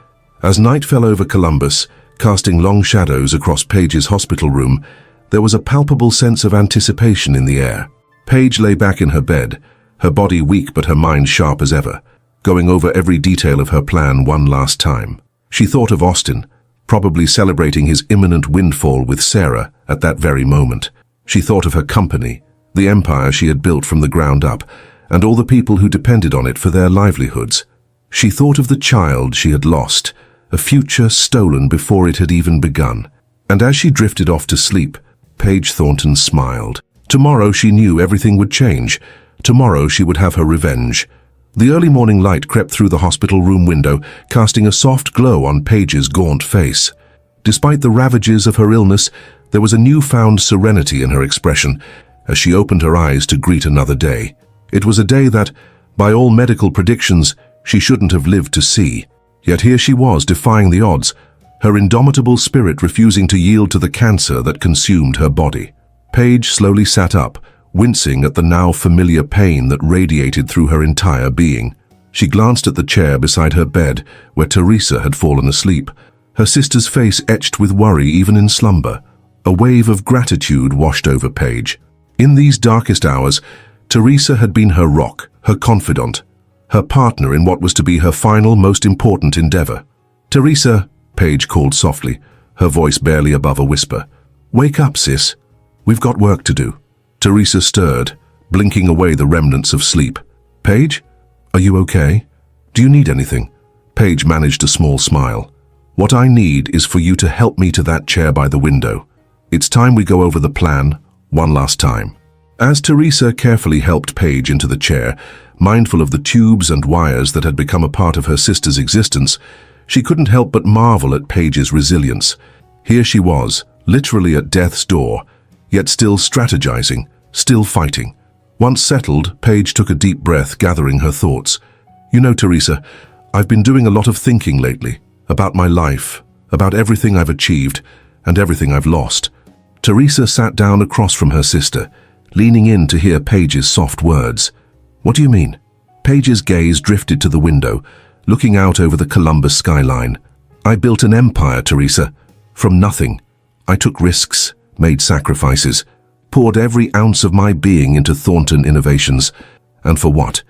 As night fell over Columbus, casting long shadows across Paige's hospital room, there was a palpable sense of anticipation in the air. Paige lay back in her bed, her body weak but her mind sharp as ever, going over every detail of her plan one last time. She thought of Austin, probably celebrating his imminent windfall with Sarah at that very moment. She thought of her company, the empire she had built from the ground up, and all the people who depended on it for their livelihoods. She thought of the child she had lost, a future stolen before it had even begun. And as she drifted off to sleep, Paige Thornton smiled. Tomorrow she knew everything would change. Tomorrow she would have her revenge. The early morning light crept through the hospital room window, casting a soft glow on Paige's gaunt face. Despite the ravages of her illness, there was a newfound serenity in her expression as she opened her eyes to greet another day. It was a day that, by all medical predictions, she shouldn't have lived to see. Yet here she was, defying the odds, her indomitable spirit refusing to yield to the cancer that consumed her body. Paige slowly sat up, wincing at the now familiar pain that radiated through her entire being. She glanced at the chair beside her bed, where Teresa had fallen asleep, her sister's face etched with worry even in slumber. A wave of gratitude washed over Paige. In these darkest hours, Teresa had been her rock, her confidant, her partner in what was to be her final, most important endeavor. Teresa, Paige called softly, her voice barely above a whisper. Wake up, sis. We've got work to do. Teresa stirred, blinking away the remnants of sleep. Paige? Are you okay? Do you need anything? Paige managed a small smile. What I need is for you to help me to that chair by the window. It's time we go over the plan one last time. As Teresa carefully helped Paige into the chair, mindful of the tubes and wires that had become a part of her sister's existence, she couldn't help but marvel at Paige's resilience. Here she was, literally at death's door, yet still strategizing, still fighting. Once settled, Paige took a deep breath, gathering her thoughts. You know, Teresa, I've been doing a lot of thinking lately, about my life, about everything I've achieved, and everything I've lost. Teresa sat down across from her sister, leaning in to hear Paige's soft words. What do you mean? Paige's gaze drifted to the window, looking out over the Columbus skyline. I built an empire, Teresa, from nothing. I took risks, made sacrifices, poured every ounce of my being into Thornton Innovations. And for what?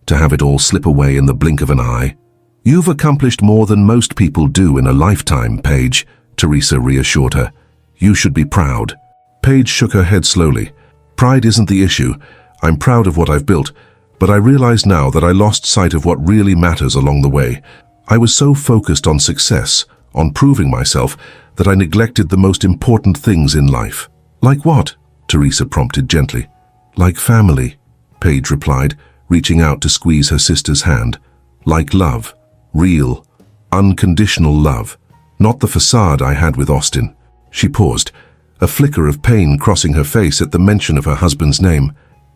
To have it all slip away in the blink of an eye? You've accomplished more than most people do in a lifetime, Paige, Teresa reassured her. You should be proud. Paige shook her head slowly. Pride isn't the issue. I'm proud of what I've built, but I realize now that I lost sight of what really matters along the way. I was so focused on success, on proving myself, that I neglected the most important things in life. Like what? Teresa prompted gently. Like family, Paige replied, reaching out to squeeze her sister's hand. Like love. Real, unconditional love. Not the facade I had with Austin. She paused, a flicker of pain crossing her face at the mention of her husband's name.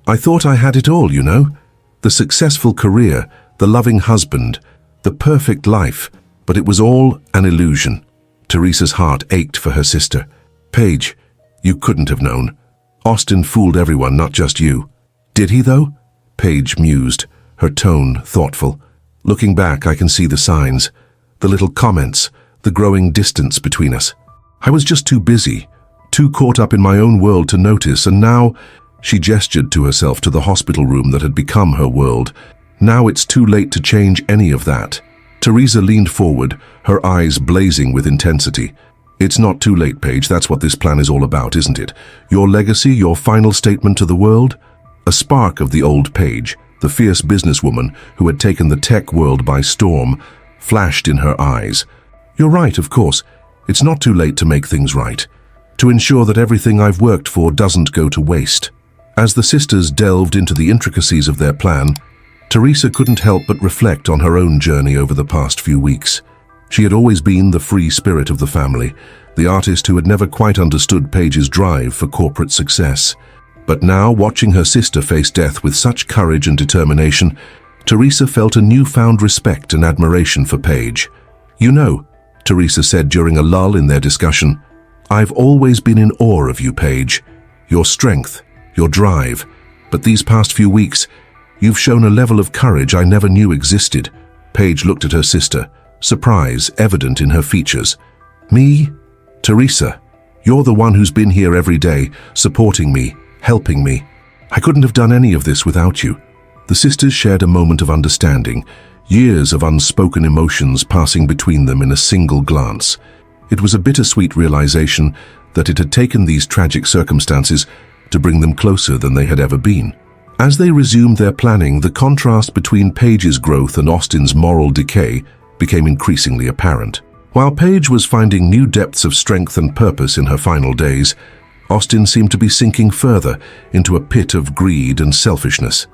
I thought I had it all, you know? The successful career, the loving husband, the perfect life, but it was all an illusion. Teresa's heart ached for her sister. Paige, you couldn't have known. Austin fooled everyone, not just you. Did he, though? Paige mused, her tone thoughtful. Looking back, I can see the signs, the little comments, the growing distance between us. I was just too busy, too caught up in my own world to notice, and now, she gestured to herself to the hospital room that had become her world. Now it's too late to change any of that. Teresa leaned forward, her eyes blazing with intensity. It's not too late, Paige. That's what this plan is all about, isn't it? Your legacy, your final statement to the world? A spark of the old Paige, the fierce businesswoman who had taken the tech world by storm, flashed in her eyes. You're right, of course. It's not too late to make things right, to ensure that everything I've worked for doesn't go to waste. As the sisters delved into the intricacies of their plan, Teresa couldn't help but reflect on her own journey over the past few weeks. She had always been the free spirit of the family, the artist who had never quite understood Paige's drive for corporate success. But now, watching her sister face death with such courage and determination, Teresa felt a newfound respect and admiration for Paige. You know, Teresa said during a lull in their discussion, I've always been in awe of you, Paige. Your strength, your drive. But these past few weeks, you've shown a level of courage I never knew existed. Paige looked at her sister, surprise evident in her features. Me? Teresa, you're the one who's been here every day, supporting me, helping me. I couldn't have done any of this without you. The sisters shared a moment of understanding, years of unspoken emotions passing between them in a single glance. It was a bittersweet realization that it had taken these tragic circumstances to bring them closer than they had ever been. As they resumed their planning, the contrast between Paige's growth and Austin's moral decay became increasingly apparent. While Paige was finding new depths of strength and purpose in her final days, Austin seemed to be sinking further into a pit of greed and selfishness.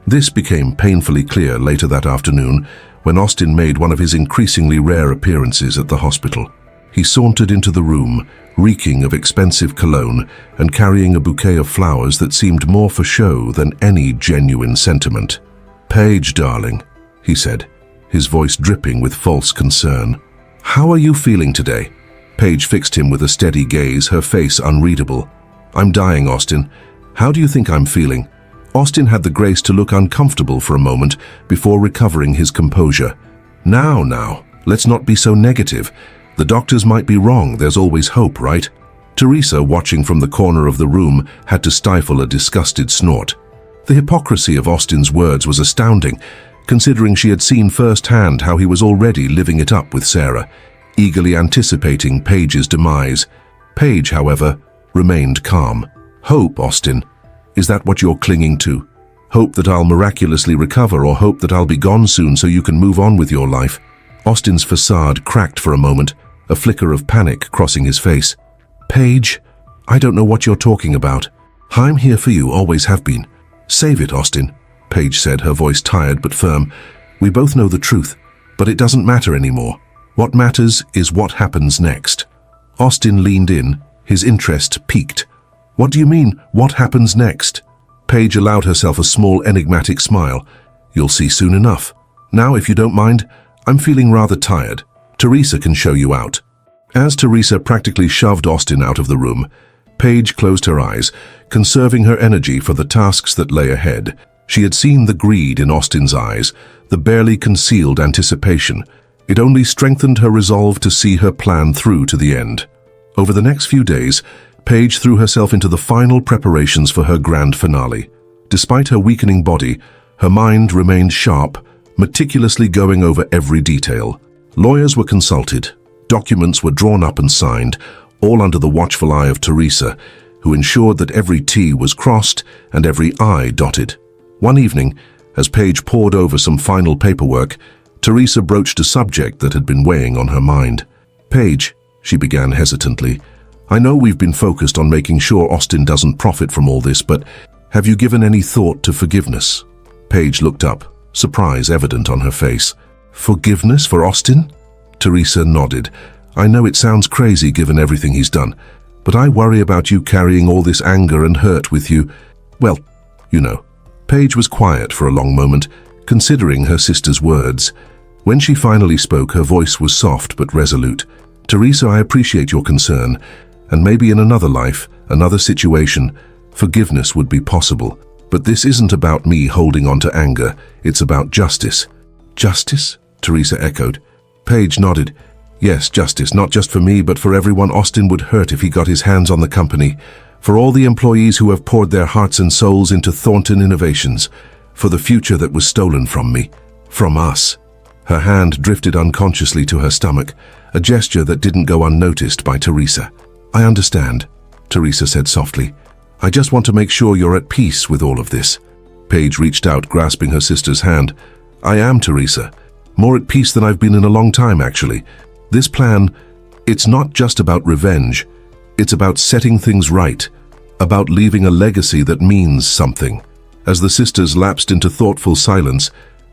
This became painfully clear later that afternoon when Austin made one of his increasingly rare appearances at the hospital. He sauntered into the room, reeking of expensive cologne and carrying a bouquet of flowers that seemed more for show than any genuine sentiment. "Paige, darling," he said, his voice dripping with false concern. "How are you feeling today?" Paige fixed him with a steady gaze, her face unreadable. "I'm dying, Austin. How do you think I'm feeling?" Austin had the grace to look uncomfortable for a moment before recovering his composure. Now, let's not be so negative. The doctors might be wrong, there's always hope, right?" Teresa, watching from the corner of the room, had to stifle a disgusted snort. The hypocrisy of Austin's words was astounding, considering she had seen firsthand how he was already living it up with Sarah, eagerly anticipating Paige's demise. Paige, however, remained calm. "Hope, Austin. Is that what you're clinging to? Hope that I'll miraculously recover, or hope that I'll be gone soon so you can move on with your life?" Austin's facade cracked for a moment, a flicker of panic crossing his face. "Paige, I don't know what you're talking about. I'm here for you, always have been." "Save it, Austin," Paige said, her voice tired but firm. "We both know the truth, but it doesn't matter anymore. What matters is what happens next." Austin leaned in, his interest piqued. "What do you mean, what happens next?" Paige allowed herself a small enigmatic smile. "You'll see soon enough. Now, if you don't mind, I'm feeling rather tired. Teresa can show you out." As Teresa practically shoved Austin out of the room, Paige closed her eyes, conserving her energy for the tasks that lay ahead. She had seen the greed in Austin's eyes, the barely concealed anticipation. It only strengthened her resolve to see her plan through to the end. Over the next few days, Paige threw herself into the final preparations for her grand finale. Despite her weakening body, her mind remained sharp, meticulously going over every detail. Lawyers were consulted, documents were drawn up and signed, all under the watchful eye of Teresa, who ensured that every T was crossed and every I dotted. One evening, as Paige pored over some final paperwork, Teresa broached a subject that had been weighing on her mind. "Paige," she began hesitantly, "I know we've been focused on making sure Austin doesn't profit from all this, but have you given any thought to forgiveness?" Paige looked up, surprise evident on her face. "Forgiveness for Austin?" Teresa nodded. "I know it sounds crazy given everything he's done, but I worry about you carrying all this anger and hurt with you. Well, you know." Paige was quiet for a long moment, considering her sister's words. When she finally spoke, her voice was soft but resolute. "Teresa, I appreciate your concern, and maybe in another life, another situation, forgiveness would be possible. But this isn't about me holding on to anger, it's about justice." "Justice?" Teresa echoed. Paige nodded. "Yes, justice, not just for me, but for everyone Austin would hurt if he got his hands on the company. For all the employees who have poured their hearts and souls into Thornton Innovations. For the future that was stolen from me. From us." Her hand drifted unconsciously to her stomach, a gesture that didn't go unnoticed by Teresa. "I understand," Teresa said softly. "I just want to make sure you're at peace with all of this." Paige reached out, grasping her sister's hand. "I am, Teresa. More at peace than I've been in a long time, actually. This plan, it's not just about revenge. It's about setting things right, about leaving a legacy that means something." As the sisters lapsed into thoughtful silence,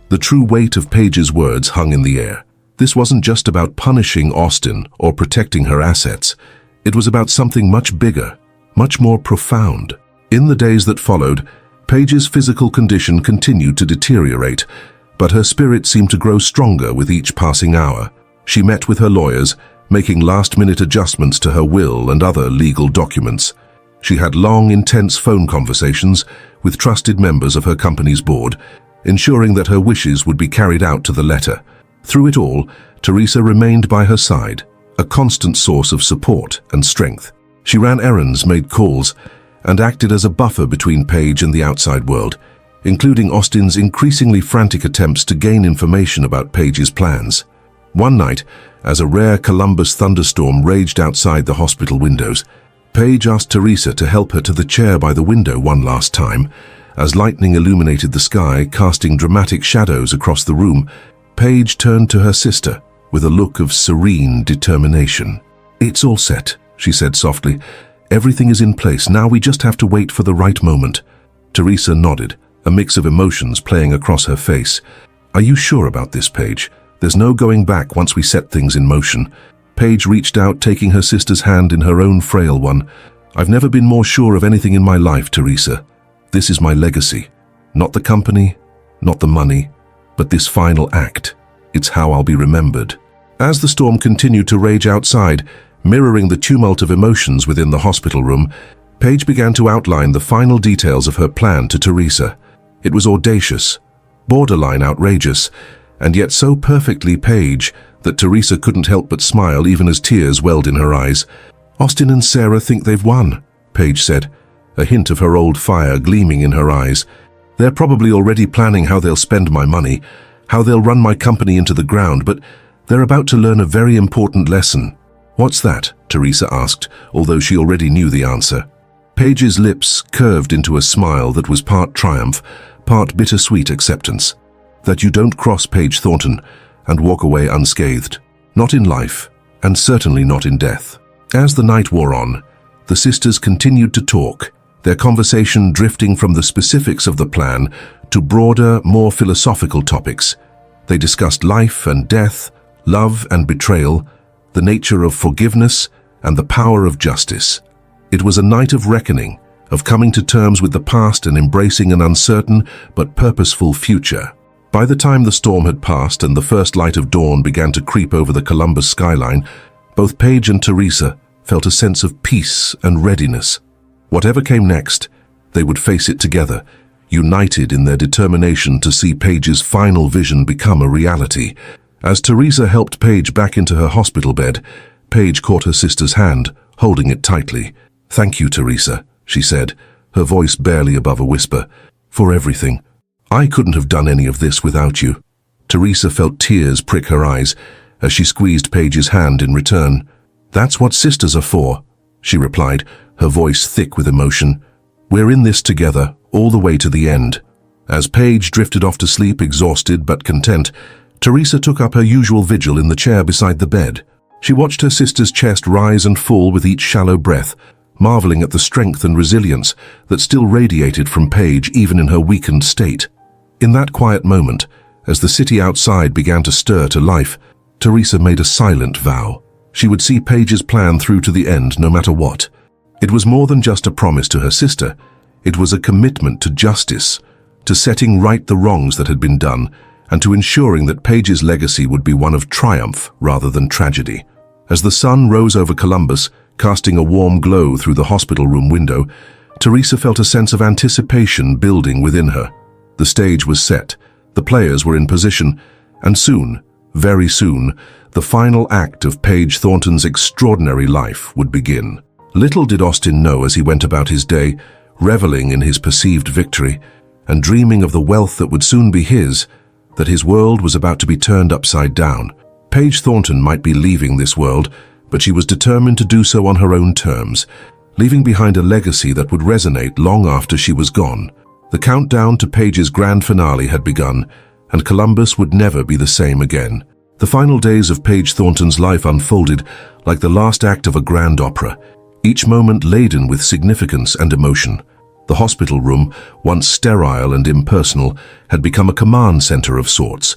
the true weight of Paige's words hung in the air. This wasn't just about punishing Austin or protecting her assets. It was about something much bigger, much more profound. In the days that followed, Paige's physical condition continued to deteriorate, but her spirit seemed to grow stronger with each passing hour. She met with her lawyers, making last-minute adjustments to her will and other legal documents. She had long, intense phone conversations with trusted members of her company's board, ensuring that her wishes would be carried out to the letter. Through it all, Teresa remained by her side, a constant source of support and strength. She ran errands, made calls, and acted as a buffer between Paige and the outside world, including Austin's increasingly frantic attempts to gain information about Paige's plans. One night, as a rare Columbus thunderstorm raged outside the hospital windows, Paige asked Teresa to help her to the chair by the window one last time. As lightning illuminated the sky, casting dramatic shadows across the room, Paige turned to her sister with a look of serene determination. "It's all set," she said softly. "Everything is in place. Now we just have to wait for the right moment." Teresa nodded, a mix of emotions playing across her face. "Are you sure about this, Paige? There's no going back once we set things in motion." Paige reached out, taking her sister's hand in her own frail one. "I've never been more sure of anything in my life, Teresa. This is my legacy. Not the company, not the money, but this final act. It's how I'll be remembered." As the storm continued to rage outside, mirroring the tumult of emotions within the hospital room, Paige began to outline the final details of her plan to Teresa. It was audacious, borderline outrageous, and yet so perfectly Paige that Teresa couldn't help but smile even as tears welled in her eyes. "Austin and Sarah think they've won," Paige said, a hint of her old fire gleaming in her eyes. "They're probably already planning how they'll spend my money, how they'll run my company into the ground, but they're about to learn a very important lesson." "What's that?" Teresa asked, although she already knew the answer. Paige's lips curved into a smile that was part triumph, part bittersweet acceptance. "That you don't cross Paige Thornton and walk away unscathed. Not in life, and certainly not in death." As the night wore on, the sisters continued to talk, their conversation drifting from the specifics of the plan to broader, more philosophical topics. They discussed life and death, love and betrayal, the nature of forgiveness, and the power of justice. It was a night of reckoning, of coming to terms with the past and embracing an uncertain but purposeful future. By the time the storm had passed and the first light of dawn began to creep over the Columbus skyline, both Paige and Teresa felt a sense of peace and readiness. Whatever came next, they would face it together, united in their determination to see Paige's final vision become a reality. As Teresa helped Paige back into her hospital bed, Paige caught her sister's hand, holding it tightly. "Thank you, Teresa," she said, her voice barely above a whisper, "for everything. I couldn't have done any of this without you." Teresa felt tears prick her eyes as she squeezed Paige's hand in return. "That's what sisters are for," she replied, her voice thick with emotion. "We're in this together, all the way to the end." As Paige drifted off to sleep, exhausted but content, Teresa took up her usual vigil in the chair beside the bed. She watched her sister's chest rise and fall with each shallow breath, marveling at the strength and resilience that still radiated from Paige even in her weakened state. In that quiet moment, as the city outside began to stir to life, Teresa made a silent vow. She would see Paige's plan through to the end no matter what. It was more than just a promise to her sister. It was a commitment to justice, to setting right the wrongs that had been done, and to ensuring that Paige's legacy would be one of triumph rather than tragedy. As the sun rose over Columbus, casting a warm glow through the hospital room window, Teresa felt a sense of anticipation building within her. The stage was set, the players were in position, and soon, very soon, the final act of Paige Thornton's extraordinary life would begin. Little did Austin know as he went about his day, reveling in his perceived victory, and dreaming of the wealth that would soon be his, that his world was about to be turned upside down. Paige Thornton might be leaving this world, but she was determined to do so on her own terms, leaving behind a legacy that would resonate long after she was gone. The countdown to Paige's grand finale had begun, and Columbus would never be the same again. The final days of Paige Thornton's life unfolded like the last act of a grand opera, each moment laden with significance and emotion. The hospital room, once sterile and impersonal, had become a command center of sorts,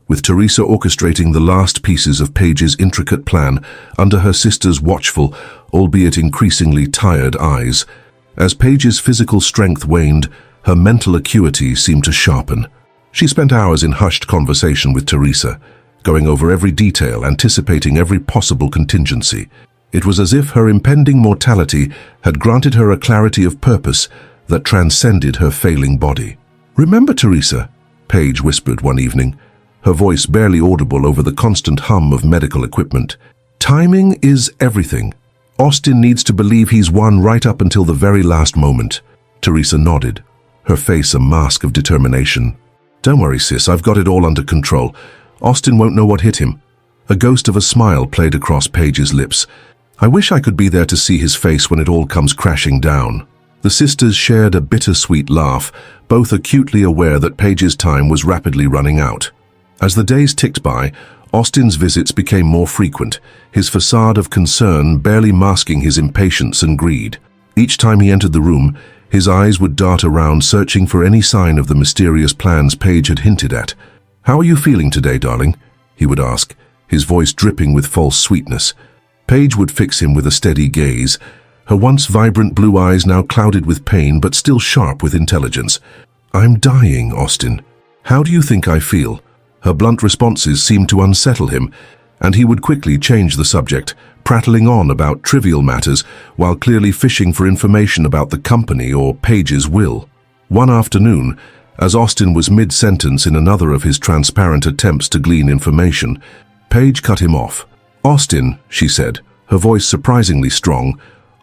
with Teresa orchestrating the last pieces of Paige's intricate plan under her sister's watchful, albeit increasingly tired eyes. As Paige's physical strength waned, her mental acuity seemed to sharpen. She spent hours in hushed conversation with Teresa, going over every detail, anticipating every possible contingency. It was as if her impending mortality had granted her a clarity of purpose that transcended her failing body. "Remember, Teresa," Paige whispered one evening, her voice barely audible over the constant hum of medical equipment. "Timing is everything. Austin needs to believe he's won right up until the very last moment." Teresa nodded, her face a mask of determination. "Don't worry, sis, I've got it all under control. Austin won't know what hit him." A ghost of a smile played across Paige's lips. "I wish I could be there to see his face when it all comes crashing down." The sisters shared a bittersweet laugh, both acutely aware that Paige's time was rapidly running out. As the days ticked by, Austin's visits became more frequent, his facade of concern barely masking his impatience and greed. Each time he entered the room, his eyes would dart around, searching for any sign of the mysterious plans Paige had hinted at. "How are you feeling today, darling?" he would ask, his voice dripping with false sweetness. Paige would fix him with a steady gaze, her once vibrant blue eyes now clouded with pain but still sharp with intelligence. "I'm dying, Austin. How do you think I feel?" Her blunt responses seemed to unsettle him, and he would quickly change the subject, prattling on about trivial matters while clearly fishing for information about the company or Paige's will. One afternoon, as Austin was mid-sentence in another of his transparent attempts to glean information, Paige cut him off. "Austin," she said, her voice surprisingly strong,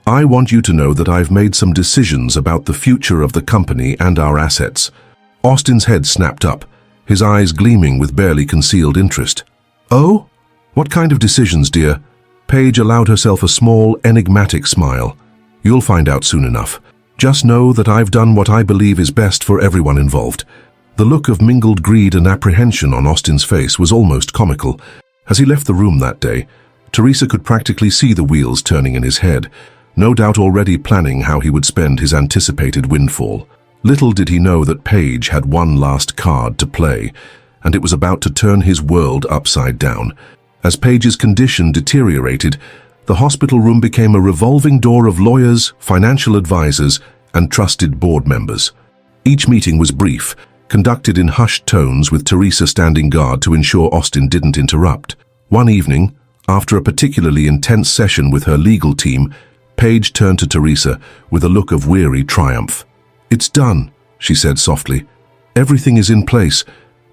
"I want you to know that I've made some decisions about the future of the company and our assets." Austin's head snapped up, his eyes gleaming with barely concealed interest. "Oh? What kind of decisions, dear?" Paige allowed herself a small, enigmatic smile. "You'll find out soon enough. Just know that I've done what I believe is best for everyone involved." The look of mingled greed and apprehension on Austin's face was almost comical. As he left the room that day, Teresa could practically see the wheels turning in his head, no doubt already planning how he would spend his anticipated windfall. Little did he know that Paige had one last card to play, and it was about to turn his world upside down. As Paige's condition deteriorated, the hospital room became a revolving door of lawyers, financial advisors, and trusted board members. Each meeting was brief, conducted in hushed tones with Teresa standing guard to ensure Austin didn't interrupt. One evening, after a particularly intense session with her legal team, Paige turned to Teresa with a look of weary triumph. "It's done," she said softly. "Everything is in place.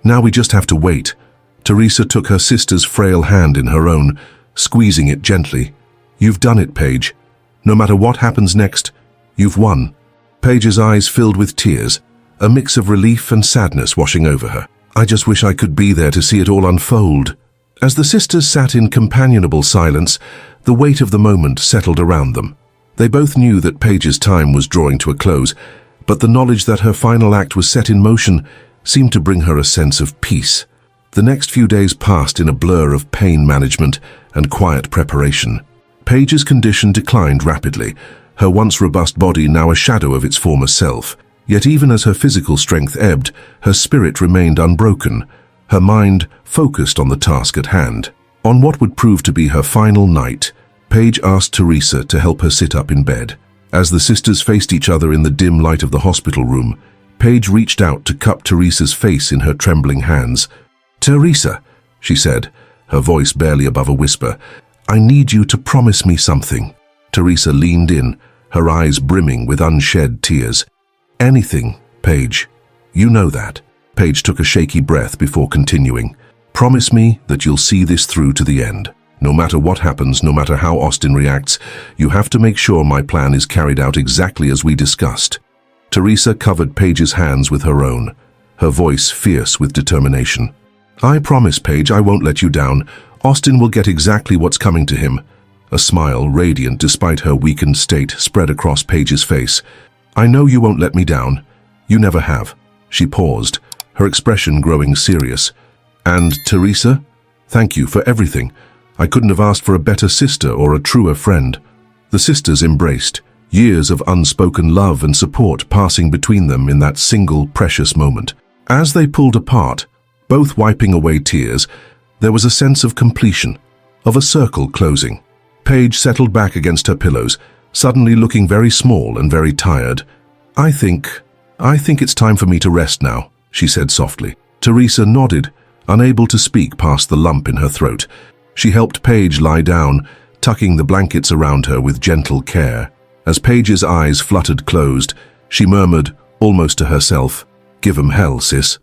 Now we just have to wait." Teresa took her sister's frail hand in her own, squeezing it gently. "You've done it, Paige. No matter what happens next, you've won." Paige's eyes filled with tears, a mix of relief and sadness washing over her. "I just wish I could be there to see it all unfold." As the sisters sat in companionable silence, the weight of the moment settled around them. They both knew that Paige's time was drawing to a close, but the knowledge that her final act was set in motion seemed to bring her a sense of peace. The next few days passed in a blur of pain management and quiet preparation. Paige's condition declined rapidly, her once robust body now a shadow of its former self. Yet even as her physical strength ebbed, her spirit remained unbroken, her mind focused on the task at hand. On what would prove to be her final night, Paige asked Teresa to help her sit up in bed. As the sisters faced each other in the dim light of the hospital room, Paige reached out to cup Teresa's face in her trembling hands. "Teresa," she said, her voice barely above a whisper, "I need you to promise me something." Teresa leaned in, her eyes brimming with unshed tears. "Anything, Paige. You know that." Paige took a shaky breath before continuing. "Promise me that you'll see this through to the end. No matter what happens, no matter how Austin reacts, you have to make sure my plan is carried out exactly as we discussed." Teresa covered Paige's hands with her own, her voice fierce with determination. I promise, Paige, I won't let you down. Austin will get exactly what's coming to him. A smile, radiant despite her weakened state, spread across Paige's face. I know you won't let me down. You never have. She paused, her expression growing serious. And, Teresa, thank you for everything. I couldn't have asked for a better sister or a truer friend. The sisters embraced, years of unspoken love and support passing between them in that single precious moment. As they pulled apart, both wiping away tears, there was a sense of completion, of a circle closing. Paige settled back against her pillows, suddenly looking very small and very tired. I think it's time for me to rest now, she said softly. Teresa nodded, unable to speak past the lump in her throat. She helped Paige lie down, tucking the blankets around her with gentle care. As Paige's eyes fluttered closed, she murmured, almost to herself, "Give 'em hell, sis."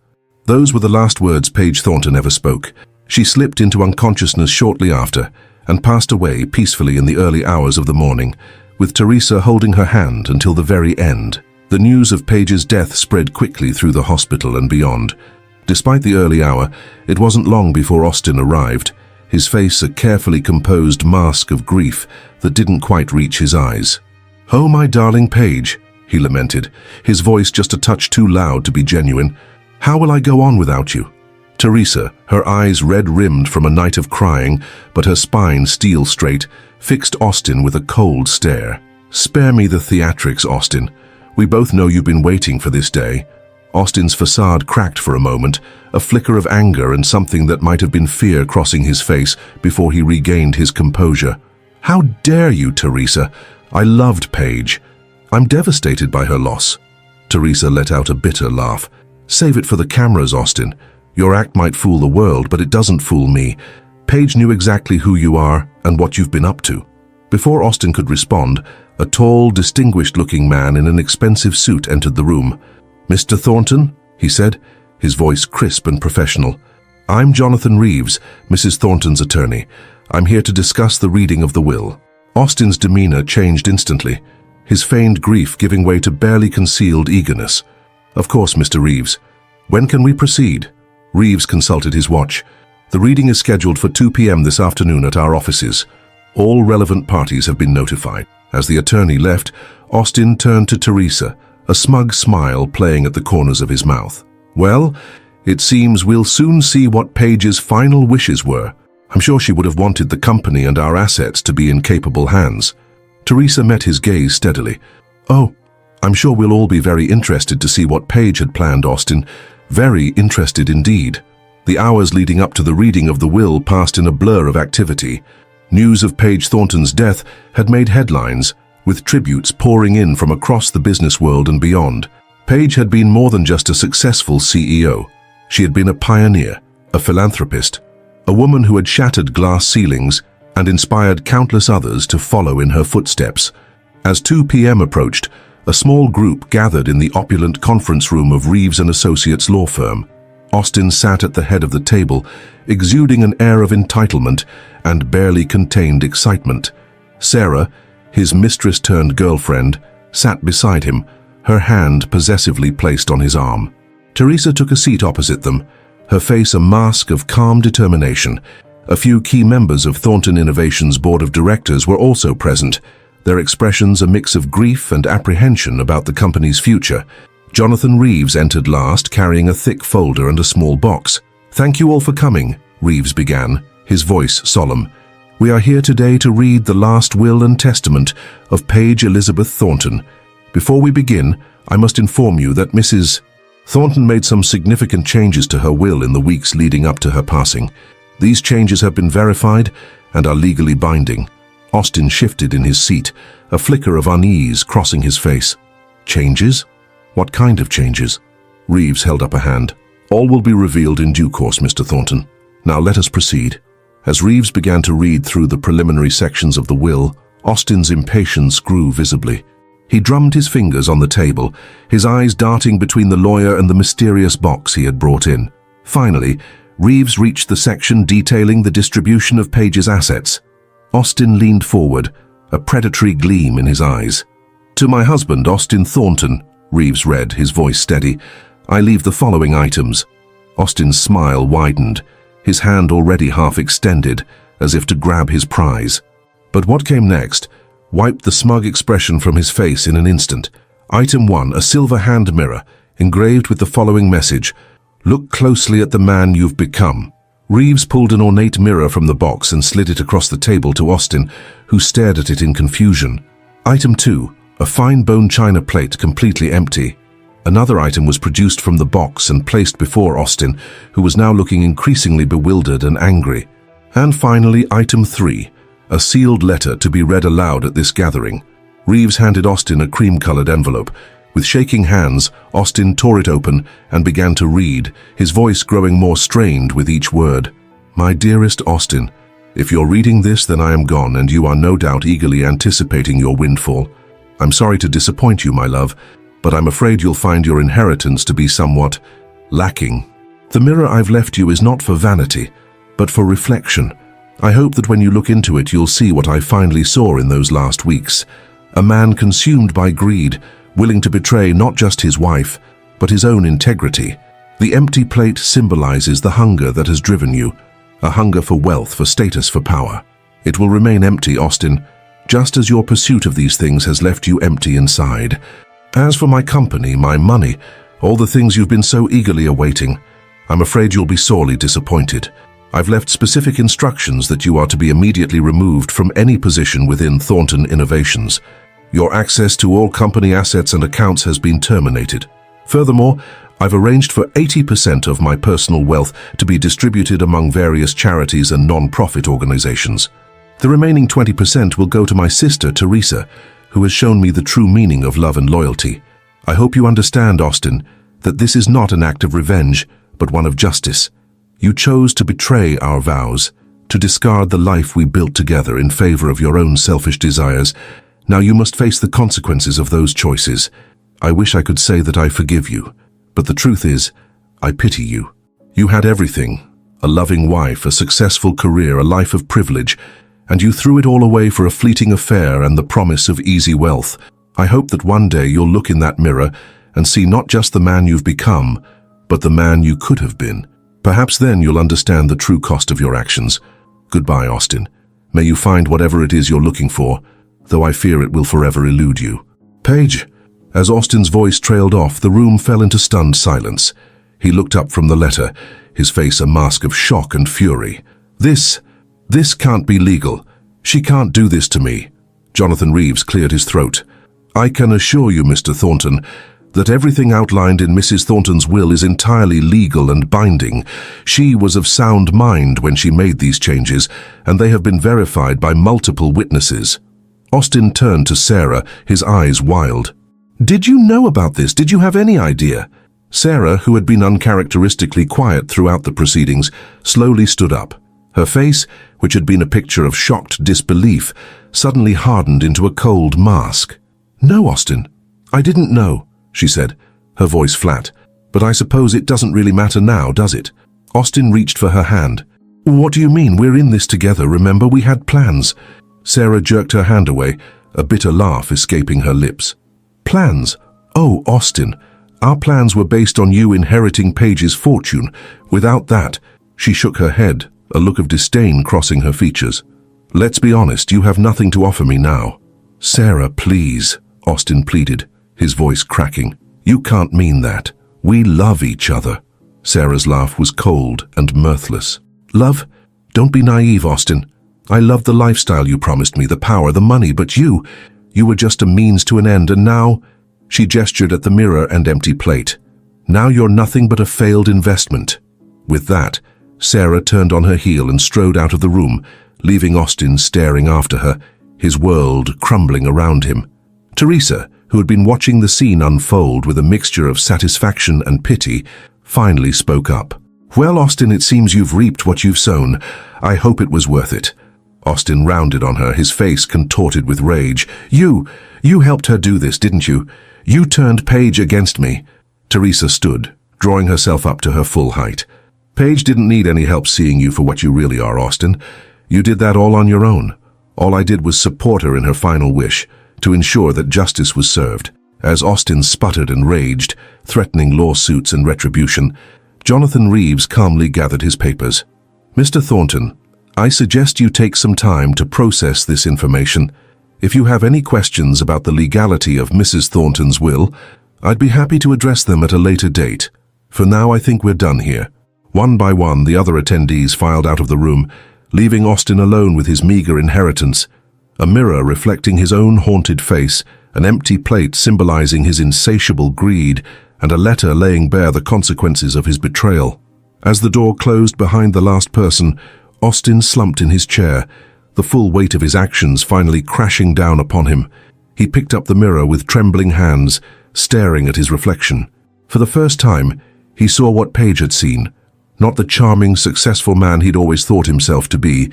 Those were the last words Paige Thornton ever spoke. She slipped into unconsciousness shortly after, and passed away peacefully in the early hours of the morning, with Teresa holding her hand until the very end. The news of Paige's death spread quickly through the hospital and beyond. Despite the early hour, it wasn't long before Austin arrived, his face a carefully composed mask of grief that didn't quite reach his eyes. "Oh, my darling Paige," he lamented, his voice just a touch too loud to be genuine. "How will I go on without you?" Teresa, her eyes red-rimmed from a night of crying, but her spine steel straight, fixed Austin with a cold stare. "Spare me the theatrics, Austin. We both know you've been waiting for this day." Austin's facade cracked for a moment, a flicker of anger and something that might have been fear crossing his face before he regained his composure. "How dare you, Teresa? I loved Paige. I'm devastated by her loss." Teresa let out a bitter laugh. "Save it for the cameras, Austin. Your act might fool the world, but it doesn't fool me. Paige knew exactly who you are and what you've been up to." Before Austin could respond, a tall, distinguished-looking man in an expensive suit entered the room. "Mr. Thornton," he said, his voice crisp and professional. "I'm Jonathan Reeves, Mrs. Thornton's attorney. I'm here to discuss the reading of the will." Austin's demeanor changed instantly, his feigned grief giving way to barely concealed eagerness. "Of course, Mr. Reeves. When can we proceed?" Reeves consulted his watch. "The reading is scheduled for 2 p.m. this afternoon at our offices. All relevant parties have been notified." As the attorney left, Austin turned to Teresa, a smug smile playing at the corners of his mouth. "Well, it seems we'll soon see what Paige's final wishes were. I'm sure she would have wanted the company and our assets to be in capable hands." Teresa met his gaze steadily. "Oh, I'm sure we'll all be very interested to see what Paige had planned, Austin. Very interested indeed." The hours leading up to the reading of the will passed in a blur of activity. News of Paige Thornton's death had made headlines, with tributes pouring in from across the business world and beyond. Paige had been more than just a successful CEO. She had been a pioneer, a philanthropist, a woman who had shattered glass ceilings and inspired countless others to follow in her footsteps. As 2 p.m. approached, a small group gathered in the opulent conference room of Reeves & Associates law firm. Austin sat at the head of the table, exuding an air of entitlement and barely contained excitement. Sarah, his mistress-turned-girlfriend, sat beside him, her hand possessively placed on his arm. Teresa took a seat opposite them, her face a mask of calm determination. A few key members of Thornton Innovations' board of directors were also present, their expressions a mix of grief and apprehension about the company's future. Jonathan Reeves entered last, carrying a thick folder and a small box. "Thank you all for coming," Reeves began, his voice solemn. "We are here today to read the last will and testament of Paige Elizabeth Thornton. Before we begin, I must inform you that Mrs. Thornton made some significant changes to her will in the weeks leading up to her passing. These changes have been verified and are legally binding." Austin shifted in his seat, a flicker of unease crossing his face. "Changes? What kind of changes?" Reeves held up a hand. "All will be revealed in due course, Mr. Thornton. Now let us proceed." As Reeves began to read through the preliminary sections of the will, Austin's impatience grew visibly. He drummed his fingers on the table, his eyes darting between the lawyer and the mysterious box he had brought in. Finally, Reeves reached the section detailing the distribution of Paige's assets. Austin leaned forward, a predatory gleam in his eyes. "To my husband, Austin Thornton," Reeves read, his voice steady, "I leave the following items: Austin's smile widened, his hand already half extended, as if to grab his prize. But what came next wiped the smug expression from his face in an instant. Item 1, a silver hand mirror, engraved with the following message: "Look closely at the man you've become." Reeves pulled an ornate mirror from the box and slid it across the table to Austin, who stared at it in confusion. Item 2, a fine bone china plate completely empty. Another item was produced from the box and placed before Austin, who was now looking increasingly bewildered and angry. And finally, item 3, a sealed letter to be read aloud at this gathering. Reeves handed Austin a cream-colored envelope. With shaking hands, Austin tore it open and began to read, his voice growing more strained with each word. "My dearest Austin, if you're reading this, then I am gone, and you are no doubt eagerly anticipating your windfall. I'm sorry to disappoint you, my love, but I'm afraid you'll find your inheritance to be somewhat lacking. The mirror I've left you is not for vanity, but for reflection. I hope that when you look into it, you'll see what I finally saw in those last weeks. A man consumed by greed, willing to betray not just his wife, but his own integrity. The empty plate symbolizes the hunger that has driven you, a hunger for wealth, for status, for power. It will remain empty, Austin, just as your pursuit of these things has left you empty inside. As for my company, my money, all the things you've been so eagerly awaiting, I'm afraid you'll be sorely disappointed. I've left specific instructions that you are to be immediately removed from any position within Thornton Innovations. Your access to all company assets and accounts has been terminated. Furthermore, I've arranged for 80% of my personal wealth to be distributed among various charities and non-profit organizations. The remaining 20% will go to my sister, Teresa, who has shown me the true meaning of love and loyalty. I hope you understand, Austin, that this is not an act of revenge, but one of justice. You chose to betray our vows, to discard the life we built together in favor of your own selfish desires. Now you must face the consequences of those choices. I wish I could say that I forgive you, but the truth is, I pity you. You had everything, a loving wife, a successful career, a life of privilege, and you threw it all away for a fleeting affair and the promise of easy wealth. I hope that one day you'll look in that mirror and see not just the man you've become, but the man you could have been. Perhaps then you'll understand the true cost of your actions. Goodbye, Austin. May you find whatever it is you're looking for, though I fear it will forever elude you. Paige. As Austin's voice trailed off, the room fell into stunned silence. He looked up from the letter, his face a mask of shock and fury. This can't be legal. She can't do this to me. Jonathan Reeves cleared his throat. I can assure you, Mr. Thornton, that everything outlined in Mrs. Thornton's will is entirely legal and binding. She was of sound mind when she made these changes, and they have been verified by multiple witnesses. Austin turned to Sarah, his eyes wild. Did you know about this? Did you have any idea? Sarah, who had been uncharacteristically quiet throughout the proceedings, slowly stood up. Her face, which had been a picture of shocked disbelief, suddenly hardened into a cold mask. No, Austin, I didn't know, she said, her voice flat. But I suppose it doesn't really matter now, does it? Austin reached for her hand. What do you mean? We're in this together, remember? We had plans. Sarah jerked her hand away, a bitter laugh escaping her lips. Plans? Oh, Austin, our plans were based on you inheriting Paige's fortune. Without that, she shook her head, a look of disdain crossing her features. Let's be honest, you have nothing to offer me now. Sarah, please, Austin pleaded, his voice cracking. You can't mean that. We love each other. Sarah's laugh was cold and mirthless. Love? Don't be naive, Austin. I loved the lifestyle you promised me, the power, the money, but you were just a means to an end, and now, she gestured at the mirror and empty plate. Now you're nothing but a failed investment. With that, Sarah turned on her heel and strode out of the room, leaving Austin staring after her, his world crumbling around him. Teresa, who had been watching the scene unfold with a mixture of satisfaction and pity, finally spoke up. Well, Austin, it seems you've reaped what you've sown. I hope it was worth it. Austin rounded on her, his face contorted with rage. You helped her do this, didn't you? You turned Paige against me. Teresa stood, drawing herself up to her full height. Paige didn't need any help seeing you for what you really are, Austin. You did that all on your own. All I did was support her in her final wish, to ensure that justice was served. As Austin sputtered and raged, threatening lawsuits and retribution, Jonathan Reeves calmly gathered his papers. "Mr. Thornton, I suggest you take some time to process this information. If you have any questions about the legality of Mrs. Thornton's will, I'd be happy to address them at a later date. For now, I think we're done here." One by one, the other attendees filed out of the room, leaving Austin alone with his meager inheritance. A mirror reflecting his own haunted face, an empty plate symbolizing his insatiable greed, and a letter laying bare the consequences of his betrayal. As the door closed behind the last person, Austin slumped in his chair, the full weight of his actions finally crashing down upon him. He picked up the mirror with trembling hands, staring at his reflection. For the first time, he saw what Paige had seen. Not the charming, successful man he'd always thought himself to be,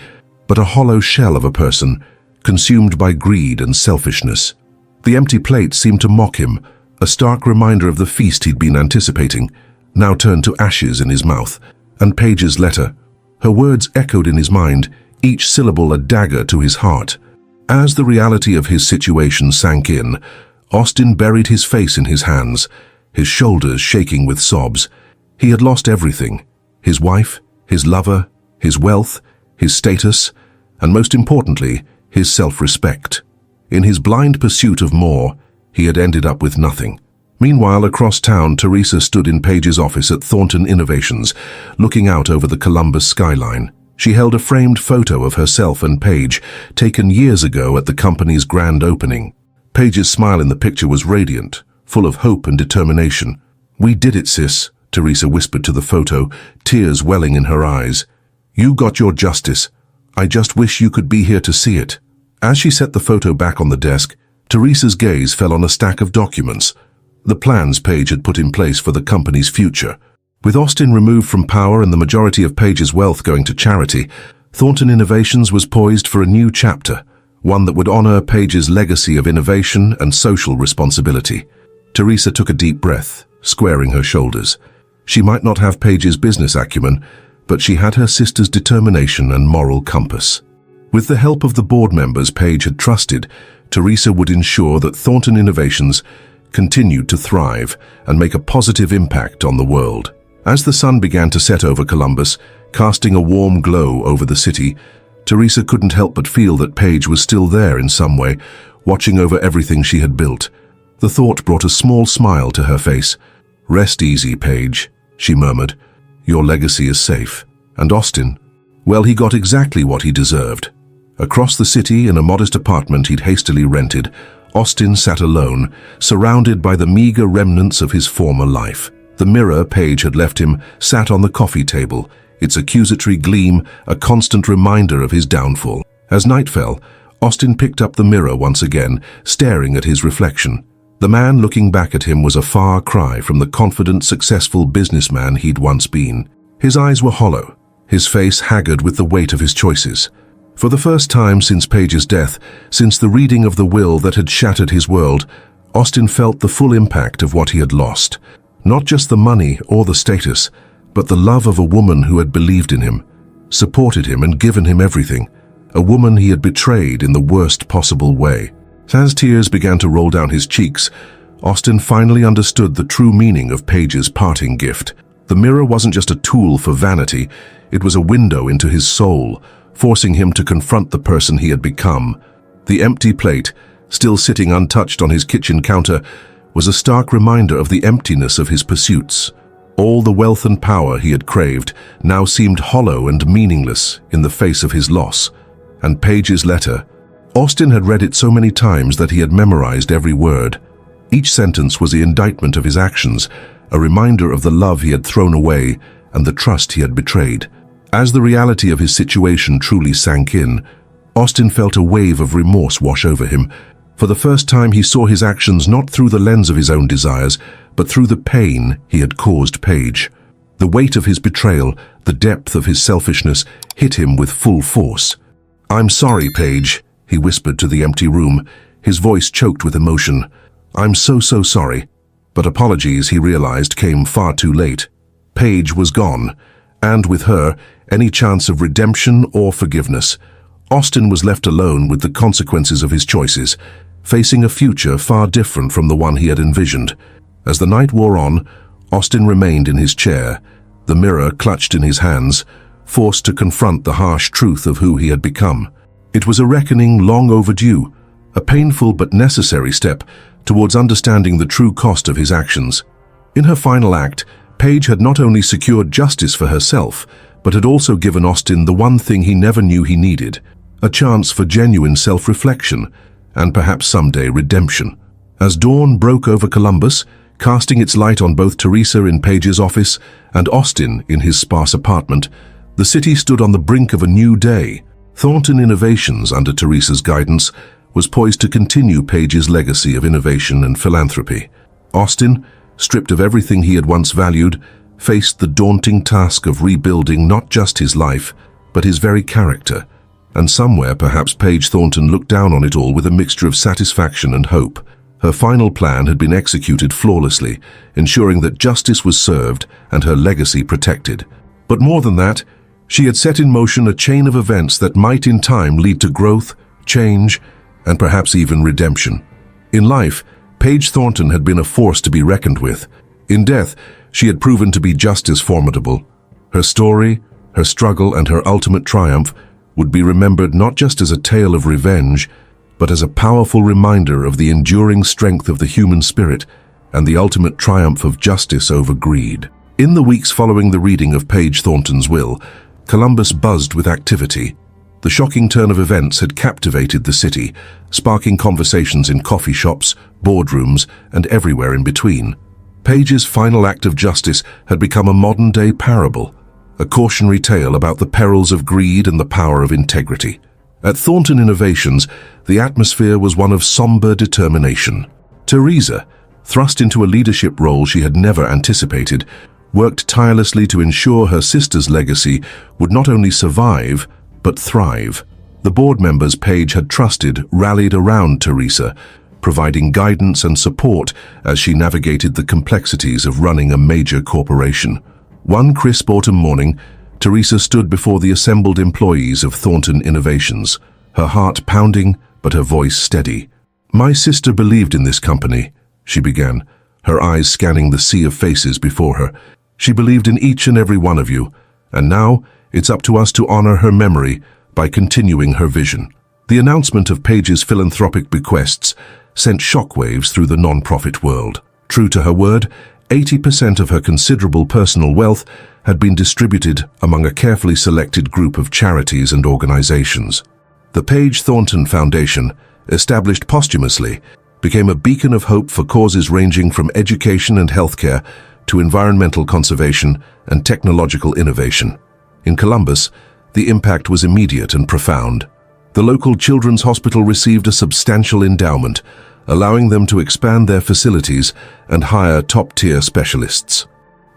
but a hollow shell of a person, consumed by greed and selfishness. The empty plate seemed to mock him, a stark reminder of the feast he'd been anticipating, now turned to ashes in his mouth. And Paige's letter. Her words echoed in his mind, each syllable a dagger to his heart. As the reality of his situation sank in, Austin buried his face in his hands, his shoulders shaking with sobs. He had lost everything: his wife, his lover, his wealth, his status, and most importantly, his self-respect. In his blind pursuit of more, he had ended up with nothing. Meanwhile, across town, Teresa stood in Paige's office at Thornton Innovations, looking out over the Columbus skyline. She held a framed photo of herself and Paige, taken years ago at the company's grand opening. Paige's smile in the picture was radiant, full of hope and determination. "We did it, sis," Teresa whispered to the photo, tears welling in her eyes. "You got your justice. I just wish you could be here to see it." As she set the photo back on the desk, Teresa's gaze fell on a stack of documents, the plans Paige had put in place for the company's future. With Austin removed from power and the majority of Paige's wealth going to charity, Thornton Innovations was poised for a new chapter, one that would honor Paige's legacy of innovation and social responsibility. Teresa took a deep breath, squaring her shoulders. She might not have Paige's business acumen, but she had her sister's determination and moral compass. With the help of the board members Paige had trusted, Teresa would ensure that Thornton Innovations continued to thrive and make a positive impact on the world. As the sun began to set over Columbus, casting a warm glow over the city, Teresa couldn't help but feel that Paige was still there in some way, watching over everything she had built. The thought brought a small smile to her face. "Rest easy, Paige," she murmured. "Your legacy is safe." And Austin? Well, he got exactly what he deserved. Across the city, in a modest apartment he'd hastily rented, Austin sat alone, surrounded by the meager remnants of his former life. The mirror Paige had left him sat on the coffee table, its accusatory gleam a constant reminder of his downfall. As night fell, Austin picked up the mirror once again, staring at his reflection. The man looking back at him was a far cry from the confident, successful businessman he'd once been. His eyes were hollow, his face haggard with the weight of his choices. For the first time since Paige's death, since the reading of the will that had shattered his world, Austin felt the full impact of what he had lost. Not just the money or the status, but the love of a woman who had believed in him, supported him and given him everything. A woman he had betrayed in the worst possible way. As tears began to roll down his cheeks, Austin finally understood the true meaning of Paige's parting gift. The mirror wasn't just a tool for vanity, it was a window into his soul, forcing him to confront the person he had become. The empty plate, still sitting untouched on his kitchen counter, was a stark reminder of the emptiness of his pursuits. All the wealth and power he had craved now seemed hollow and meaningless in the face of his loss. And Paige's letter. Austin had read it so many times that he had memorized every word. Each sentence was the indictment of his actions, a reminder of the love he had thrown away and the trust he had betrayed. As the reality of his situation truly sank in, Austin felt a wave of remorse wash over him. For the first time he saw his actions not through the lens of his own desires, but through the pain he had caused Paige. The weight of his betrayal, the depth of his selfishness, hit him with full force. "I'm sorry, Paige," he whispered to the empty room, his voice choked with emotion. "I'm so sorry." But apologies, he realized, came far too late. Paige was gone, and with her, any chance of redemption or forgiveness. Austin was left alone with the consequences of his choices, facing a future far different from the one he had envisioned. As the night wore on, Austin remained in his chair, the mirror clutched in his hands, forced to confront the harsh truth of who he had become. It was a reckoning long overdue, a painful but necessary step towards understanding the true cost of his actions. In her final act, Paige had not only secured justice for herself, but had also given Austin the one thing he never knew he needed, a chance for genuine self-reflection, and perhaps someday redemption. As dawn broke over Columbus, casting its light on both Teresa in Paige's office and Austin in his sparse apartment, the city stood on the brink of a new day. Thornton Innovations, under Teresa's guidance, was poised to continue Paige's legacy of innovation and philanthropy. Austin, stripped of everything he had once valued, faced the daunting task of rebuilding not just his life, but his very character. And somewhere, perhaps, Paige Thornton looked down on it all with a mixture of satisfaction and hope. Her final plan had been executed flawlessly, ensuring that justice was served and her legacy protected. But more than that, she had set in motion a chain of events that might in time lead to growth, change, and perhaps even redemption. In life, Paige Thornton had been a force to be reckoned with. In death, she had proven to be just as formidable. Her story, her struggle, and her ultimate triumph would be remembered not just as a tale of revenge, but as a powerful reminder of the enduring strength of the human spirit and the ultimate triumph of justice over greed. In the weeks following the reading of Paige Thornton's will, Columbus buzzed with activity. The shocking turn of events had captivated the city, sparking conversations in coffee shops, boardrooms, and everywhere in between. Paige's final act of justice had become a modern-day parable, a cautionary tale about the perils of greed and the power of integrity. At Thornton Innovations, the atmosphere was one of somber determination. Teresa, thrust into a leadership role she had never anticipated, worked tirelessly to ensure her sister's legacy would not only survive, but thrive. The board members Paige had trusted rallied around Teresa, providing guidance and support as she navigated the complexities of running a major corporation. One crisp autumn morning, Teresa stood before the assembled employees of Thornton Innovations, her heart pounding but her voice steady. "My sister believed in this company," she began, her eyes scanning the sea of faces before her. "She believed in each and every one of you, and now it's up to us to honor her memory by continuing her vision." The announcement of Paige's philanthropic bequests sent shockwaves through the non-profit world. True to her word, 80% of her considerable personal wealth had been distributed among a carefully selected group of charities and organizations. The Paige Thornton Foundation, established posthumously, became a beacon of hope for causes ranging from education and healthcare to environmental conservation and technological innovation. In Columbus, the impact was immediate and profound. The local children's hospital received a substantial endowment, allowing them to expand their facilities and hire top-tier specialists.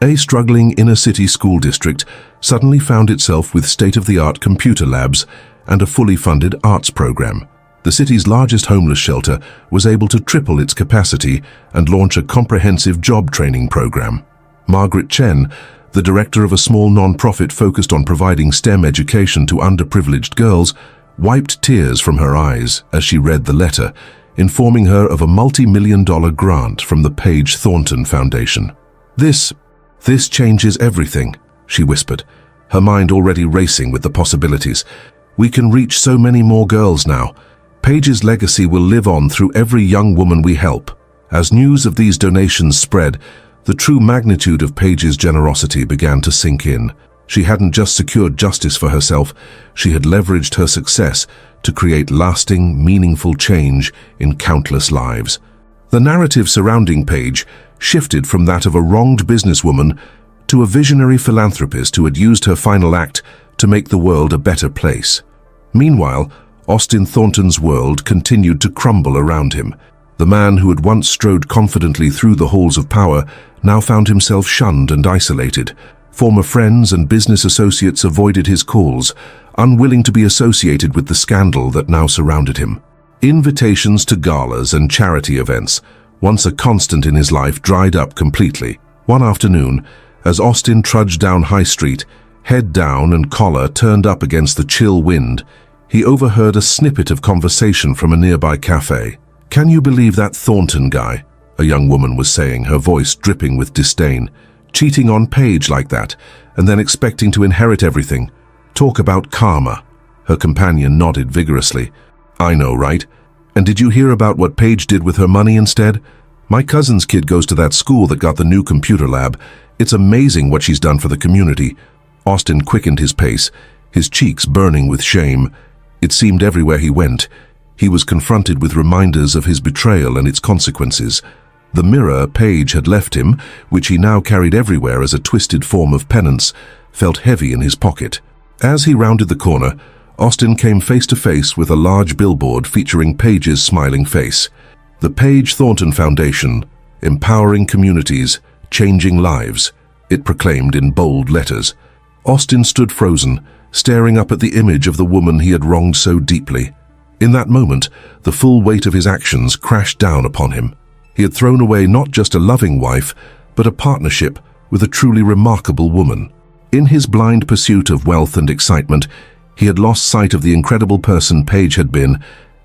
A struggling inner-city school district suddenly found itself with state-of-the-art computer labs and a fully funded arts program. The city's largest homeless shelter was able to triple its capacity and launch a comprehensive job training program. Margaret Chen, the director of a small non-profit focused on providing STEM education to underprivileged girls, wiped tears from her eyes as she read the letter, informing her of a multi-million-dollar grant from the Paige Thornton Foundation. This changes everything," she whispered, her mind already racing with the possibilities. "We can reach so many more girls now. Paige's legacy will live on through every young woman we help." As news of these donations spread, the true magnitude of Paige's generosity began to sink in. She hadn't just secured justice for herself, she had leveraged her success to create lasting, meaningful change in countless lives. The narrative surrounding Paige shifted from that of a wronged businesswoman to a visionary philanthropist who had used her final act to make the world a better place. Meanwhile, Austin Thornton's world continued to crumble around him. The man who had once strode confidently through the halls of power now found himself shunned and isolated. Former friends and business associates avoided his calls, unwilling to be associated with the scandal that now surrounded him. Invitations to galas and charity events, once a constant in his life, dried up completely. One afternoon, as Austin trudged down High Street, head down and collar turned up against the chill wind, he overheard a snippet of conversation from a nearby cafe. "Can you believe that Thornton guy?" a young woman was saying, her voice dripping with disdain. Cheating on Paige like that, and then expecting to inherit everything. Talk about karma. Her companion nodded vigorously. I know, right? And did you hear about what Paige did with her money instead? My cousin's kid goes to that school that got the new computer lab. It's amazing what she's done for the community. Austin quickened his pace, his cheeks burning with shame. It seemed everywhere he went, he was confronted with reminders of his betrayal and its consequences. The mirror Paige had left him, which he now carried everywhere as a twisted form of penance, felt heavy in his pocket. As he rounded the corner, Austin came face to face with a large billboard featuring Paige's smiling face. The Paige Thornton Foundation, empowering communities, changing lives, it proclaimed in bold letters. Austin stood frozen, staring up at the image of the woman he had wronged so deeply. In that moment, the full weight of his actions crashed down upon him. He had thrown away not just a loving wife, but a partnership with a truly remarkable woman. In his blind pursuit of wealth and excitement, he had lost sight of the incredible person Paige had been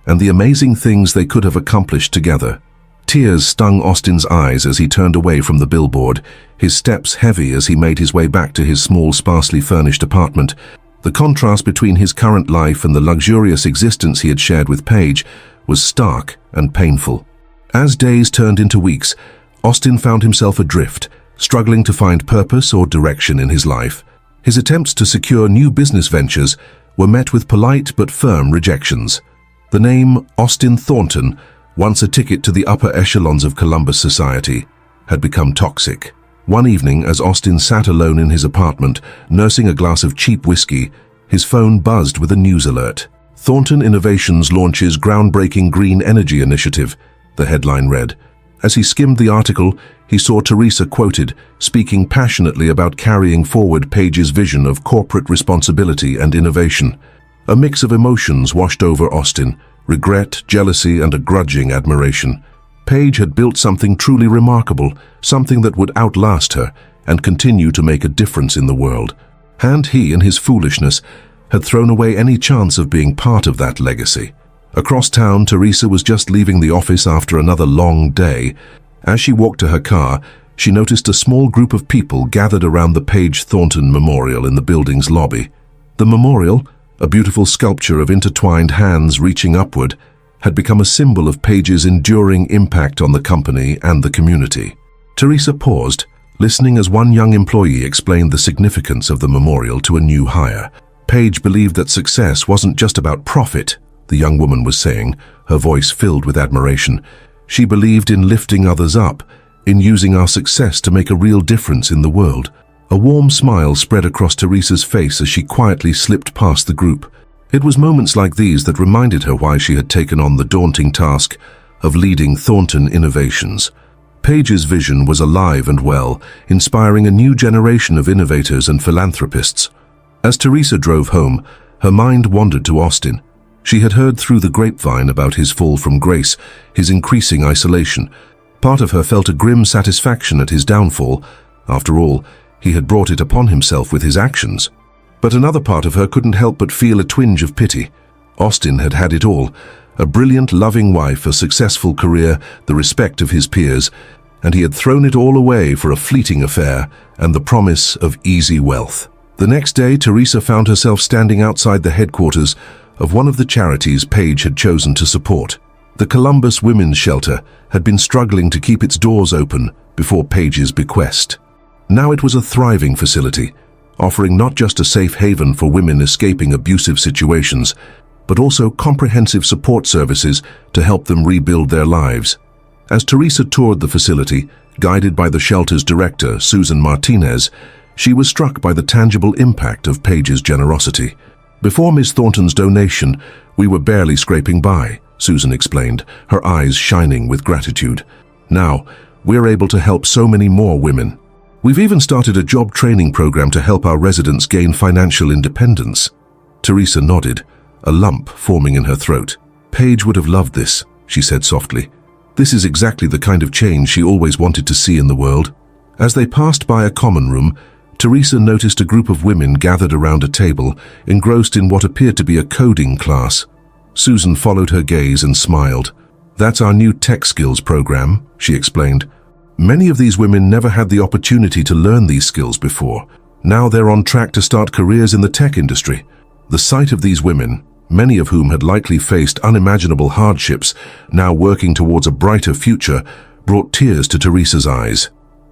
and the amazing things they could have accomplished together. Tears stung Austin's eyes as he turned away from the billboard, his steps heavy as he made his way back to his small, sparsely furnished apartment. The contrast between his current life and the luxurious existence he had shared with Paige was stark and painful. As days turned into weeks, Austin found himself adrift, struggling to find purpose or direction in his life. His attempts to secure new business ventures were met with polite but firm rejections. The name Austin Thornton, once a ticket to the upper echelons of Columbus society, had become toxic. One evening, as Austin sat alone in his apartment, nursing a glass of cheap whiskey, his phone buzzed with a news alert. Thornton Innovations launches groundbreaking green energy initiative, the headline read. As he skimmed the article, he saw Teresa quoted, speaking passionately about carrying forward Paige's vision of corporate responsibility and innovation. A mix of emotions washed over Austin, regret, jealousy, and a grudging admiration. Paige had built something truly remarkable, something that would outlast her and continue to make a difference in the world. And he, in his foolishness, had thrown away any chance of being part of that legacy. Across town, Teresa was just leaving the office after another long day. As she walked to her car, she noticed a small group of people gathered around the Paige Thornton Memorial in the building's lobby. The memorial, a beautiful sculpture of intertwined hands reaching upward, had become a symbol of Paige's enduring impact on the company and the community. Teresa paused, listening as one young employee explained the significance of the memorial to a new hire. Paige believed that success wasn't just about profit, the young woman was saying, her voice filled with admiration. She believed in lifting others up, in using our success to make a real difference in the world. A warm smile spread across Teresa's face as she quietly slipped past the group. It was moments like these that reminded her why she had taken on the daunting task of leading Thornton Innovations. Paige's vision was alive and well, inspiring a new generation of innovators and philanthropists. As Teresa drove home, her mind wandered to Austin. She had heard through the grapevine about his fall from grace, his increasing isolation. Part of her felt a grim satisfaction at his downfall. After all, he had brought it upon himself with his actions. But another part of her couldn't help but feel a twinge of pity. Austin had had it all, a brilliant, loving wife, a successful career, the respect of his peers, and he had thrown it all away for a fleeting affair and the promise of easy wealth. The next day, Teresa found herself standing outside the headquarters of one of the charities Paige had chosen to support. The Columbus Women's Shelter had been struggling to keep its doors open before Paige's bequest. Now it was a thriving facility, offering not just a safe haven for women escaping abusive situations, but also comprehensive support services to help them rebuild their lives. As Teresa toured the facility, guided by the shelter's director, Susan Martinez, she was struck by the tangible impact of Paige's generosity. Before Ms. Thornton's donation, we were barely scraping by, Susan explained, her eyes shining with gratitude. Now, we're able to help so many more women. We've even started a job training program to help our residents gain financial independence. Teresa nodded, a lump forming in her throat. Paige would have loved this, she said softly. This is exactly the kind of change she always wanted to see in the world. As they passed by a common room, Teresa noticed a group of women gathered around a table, engrossed in what appeared to be a coding class. Susan followed her gaze and smiled. That's our new tech skills program, she explained. Many of these women never had the opportunity to learn these skills before. Now they're on track to start careers in the tech industry. The sight of these women, many of whom had likely faced unimaginable hardships, now working towards a brighter future, brought tears to Teresa's eyes.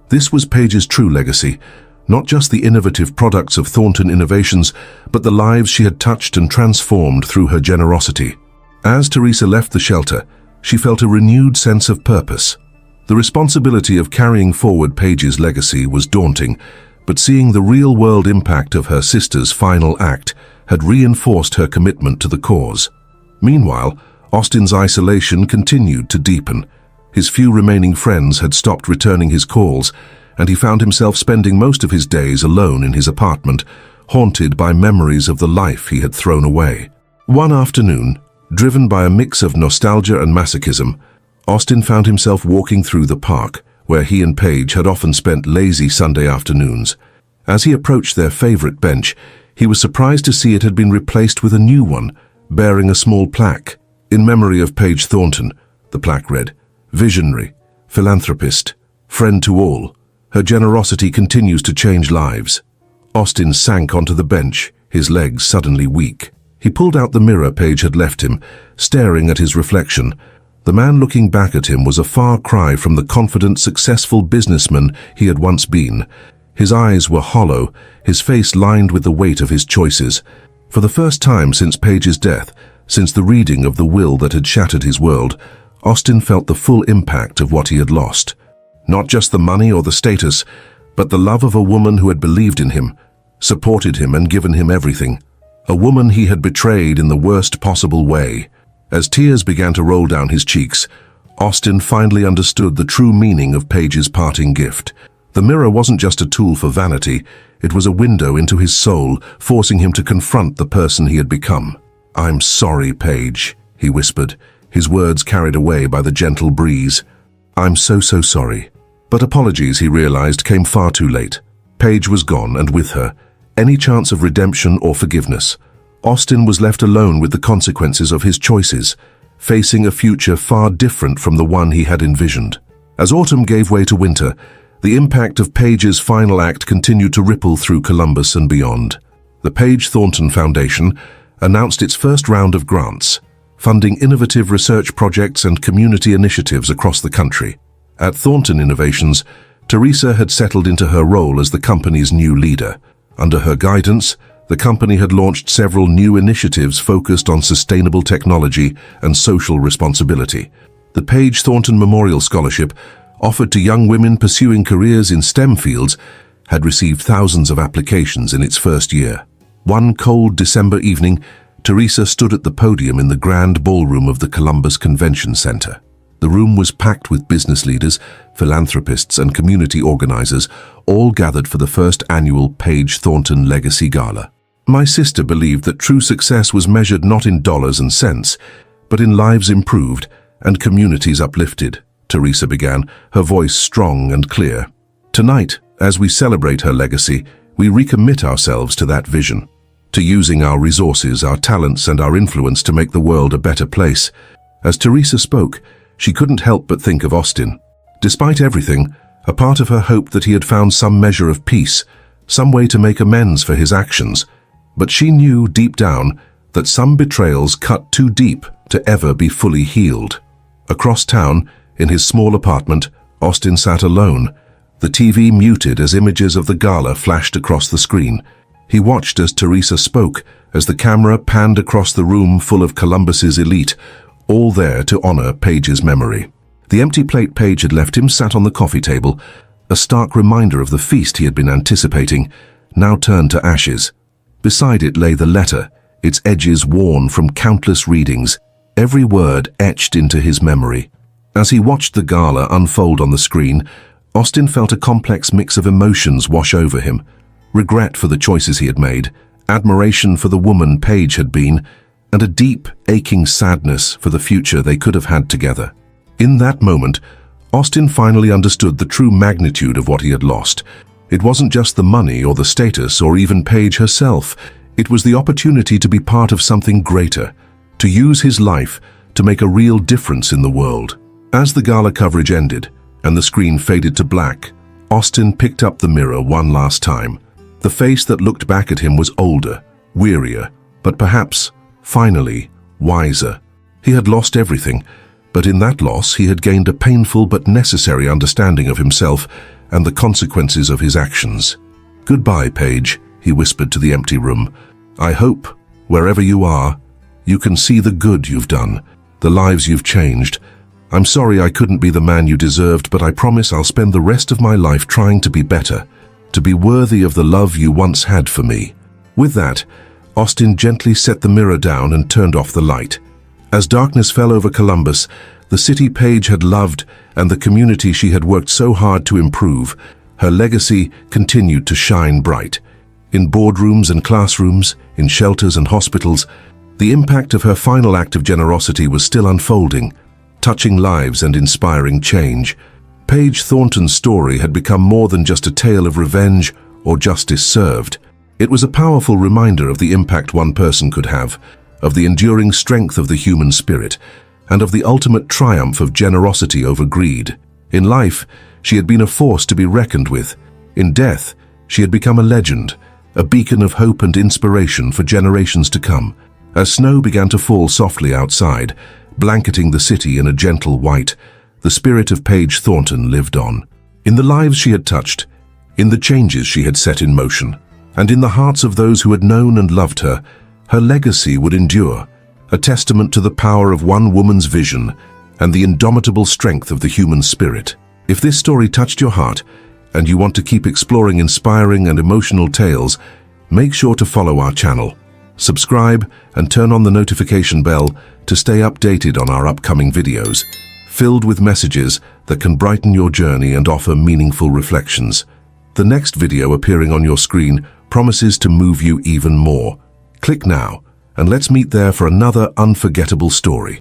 This was Paige's true legacy, not just the innovative products of Thornton Innovations, but the lives she had touched and transformed through her generosity. As Teresa left the shelter, she felt a renewed sense of purpose. The responsibility of carrying forward Paige's legacy was daunting, but seeing the real-world impact of her sister's final act had reinforced her commitment to the cause. Meanwhile, Austin's isolation continued to deepen. His few remaining friends had stopped returning his calls, and he found himself spending most of his days alone in his apartment, haunted by memories of the life he had thrown away. One afternoon, driven by a mix of nostalgia and masochism, Austin found himself walking through the park, where he and Paige had often spent lazy Sunday afternoons. As he approached their favorite bench, he was surprised to see it had been replaced with a new one, bearing a small plaque. In memory of Paige Thornton, the plaque read, "Visionary, philanthropist, friend to all. Her generosity continues to change lives." Austin sank onto the bench, his legs suddenly weak. He pulled out the mirror Paige had left him, staring at his reflection. The man looking back at him was a far cry from the confident, successful businessman he had once been. His eyes were hollow, his face lined with the weight of his choices. For the first time since Paige's death, since the reading of the will that had shattered his world, Austin felt the full impact of what he had lost. Not just the money or the status, but the love of a woman who had believed in him, supported him and given him everything. A woman he had betrayed in the worst possible way. As tears began to roll down his cheeks, Austin finally understood the true meaning of Paige's parting gift. The mirror wasn't just a tool for vanity, it was a window into his soul, forcing him to confront the person he had become. "I'm sorry, Paige," he whispered, his words carried away by the gentle breeze. "I'm so sorry." But apologies, he realized, came far too late. Paige was gone, and with her, any chance of redemption or forgiveness. Austin was left alone with the consequences of his choices, facing a future far different from the one he had envisioned. As autumn gave way to winter, the impact of Paige's final act continued to ripple through Columbus and beyond. The Paige Thornton Foundation announced its first round of grants, funding innovative research projects and community initiatives across the country. At Thornton Innovations, Teresa had settled into her role as the company's new leader. Under her guidance, the company had launched several new initiatives focused on sustainable technology and social responsibility. The Paige Thornton Memorial Scholarship, offered to young women pursuing careers in STEM fields, had received thousands of applications in its first year. One cold December evening, Teresa stood at the podium in the grand ballroom of the Columbus Convention Center. The room was packed with business leaders, philanthropists, and community organizers, all gathered for the first annual Paige Thornton Legacy Gala. "My sister believed that true success was measured not in dollars and cents, but in lives improved and communities uplifted," Teresa began, her voice strong and clear. "Tonight, as we celebrate her legacy, we recommit ourselves to that vision, to using our resources, our talents, and our influence to make the world a better place." As Teresa spoke, she couldn't help but think of Austin. Despite everything, a part of her hoped that he had found some measure of peace, some way to make amends for his actions. But she knew deep down that some betrayals cut too deep to ever be fully healed. Across town, in his small apartment, Austin sat alone, the TV muted as images of the gala flashed across the screen. He watched as Teresa spoke, as the camera panned across the room full of Columbus's elite, all there to honor Paige's memory. The empty plate Paige had left him sat on the coffee table, a stark reminder of the feast he had been anticipating, now turned to ashes. Beside it lay the letter, its edges worn from countless readings, every word etched into his memory. As he watched the gala unfold on the screen, Austin felt a complex mix of emotions wash over him. Regret for the choices he had made, admiration for the woman Paige had been, and a deep, aching sadness for the future they could have had together. In that moment, Austin finally understood the true magnitude of what he had lost. It wasn't just the money or the status or even Paige herself. It was the opportunity to be part of something greater, to use his life to make a real difference in the world. As the gala coverage ended, and the screen faded to black, Austin picked up the mirror one last time. The face that looked back at him was older, wearier, but perhaps, finally, wiser. He had lost everything, but in that loss he had gained a painful but necessary understanding of himself and the consequences of his actions. "Goodbye, Paige," he whispered to the empty room. "I hope, wherever you are, you can see the good you've done, the lives you've changed. I'm sorry I couldn't be the man you deserved, but I promise I'll spend the rest of my life trying to be better, to be worthy of the love you once had for me." With that, Austin gently set the mirror down and turned off the light. As darkness fell over Columbus, the city Paige had loved and the community she had worked so hard to improve, her legacy continued to shine bright. In boardrooms and classrooms, in shelters and hospitals, the impact of her final act of generosity was still unfolding, touching lives and inspiring change. Paige Thornton's story had become more than just a tale of revenge or justice served. It was a powerful reminder of the impact one person could have, of the enduring strength of the human spirit, and of the ultimate triumph of generosity over greed. In life, she had been a force to be reckoned with. In death, she had become a legend, a beacon of hope and inspiration for generations to come. As snow began to fall softly outside, blanketing the city in a gentle white, the spirit of Paige Thornton lived on. In the lives she had touched, in the changes she had set in motion, and in the hearts of those who had known and loved her, her legacy would endure, a testament to the power of one woman's vision and the indomitable strength of the human spirit. If this story touched your heart, and you want to keep exploring inspiring and emotional tales, make sure to follow our channel. Subscribe and turn on the notification bell to stay updated on our upcoming videos, filled with messages that can brighten your journey and offer meaningful reflections. The next video appearing on your screen promises to move you even more. Click now, and let's meet there for another unforgettable story.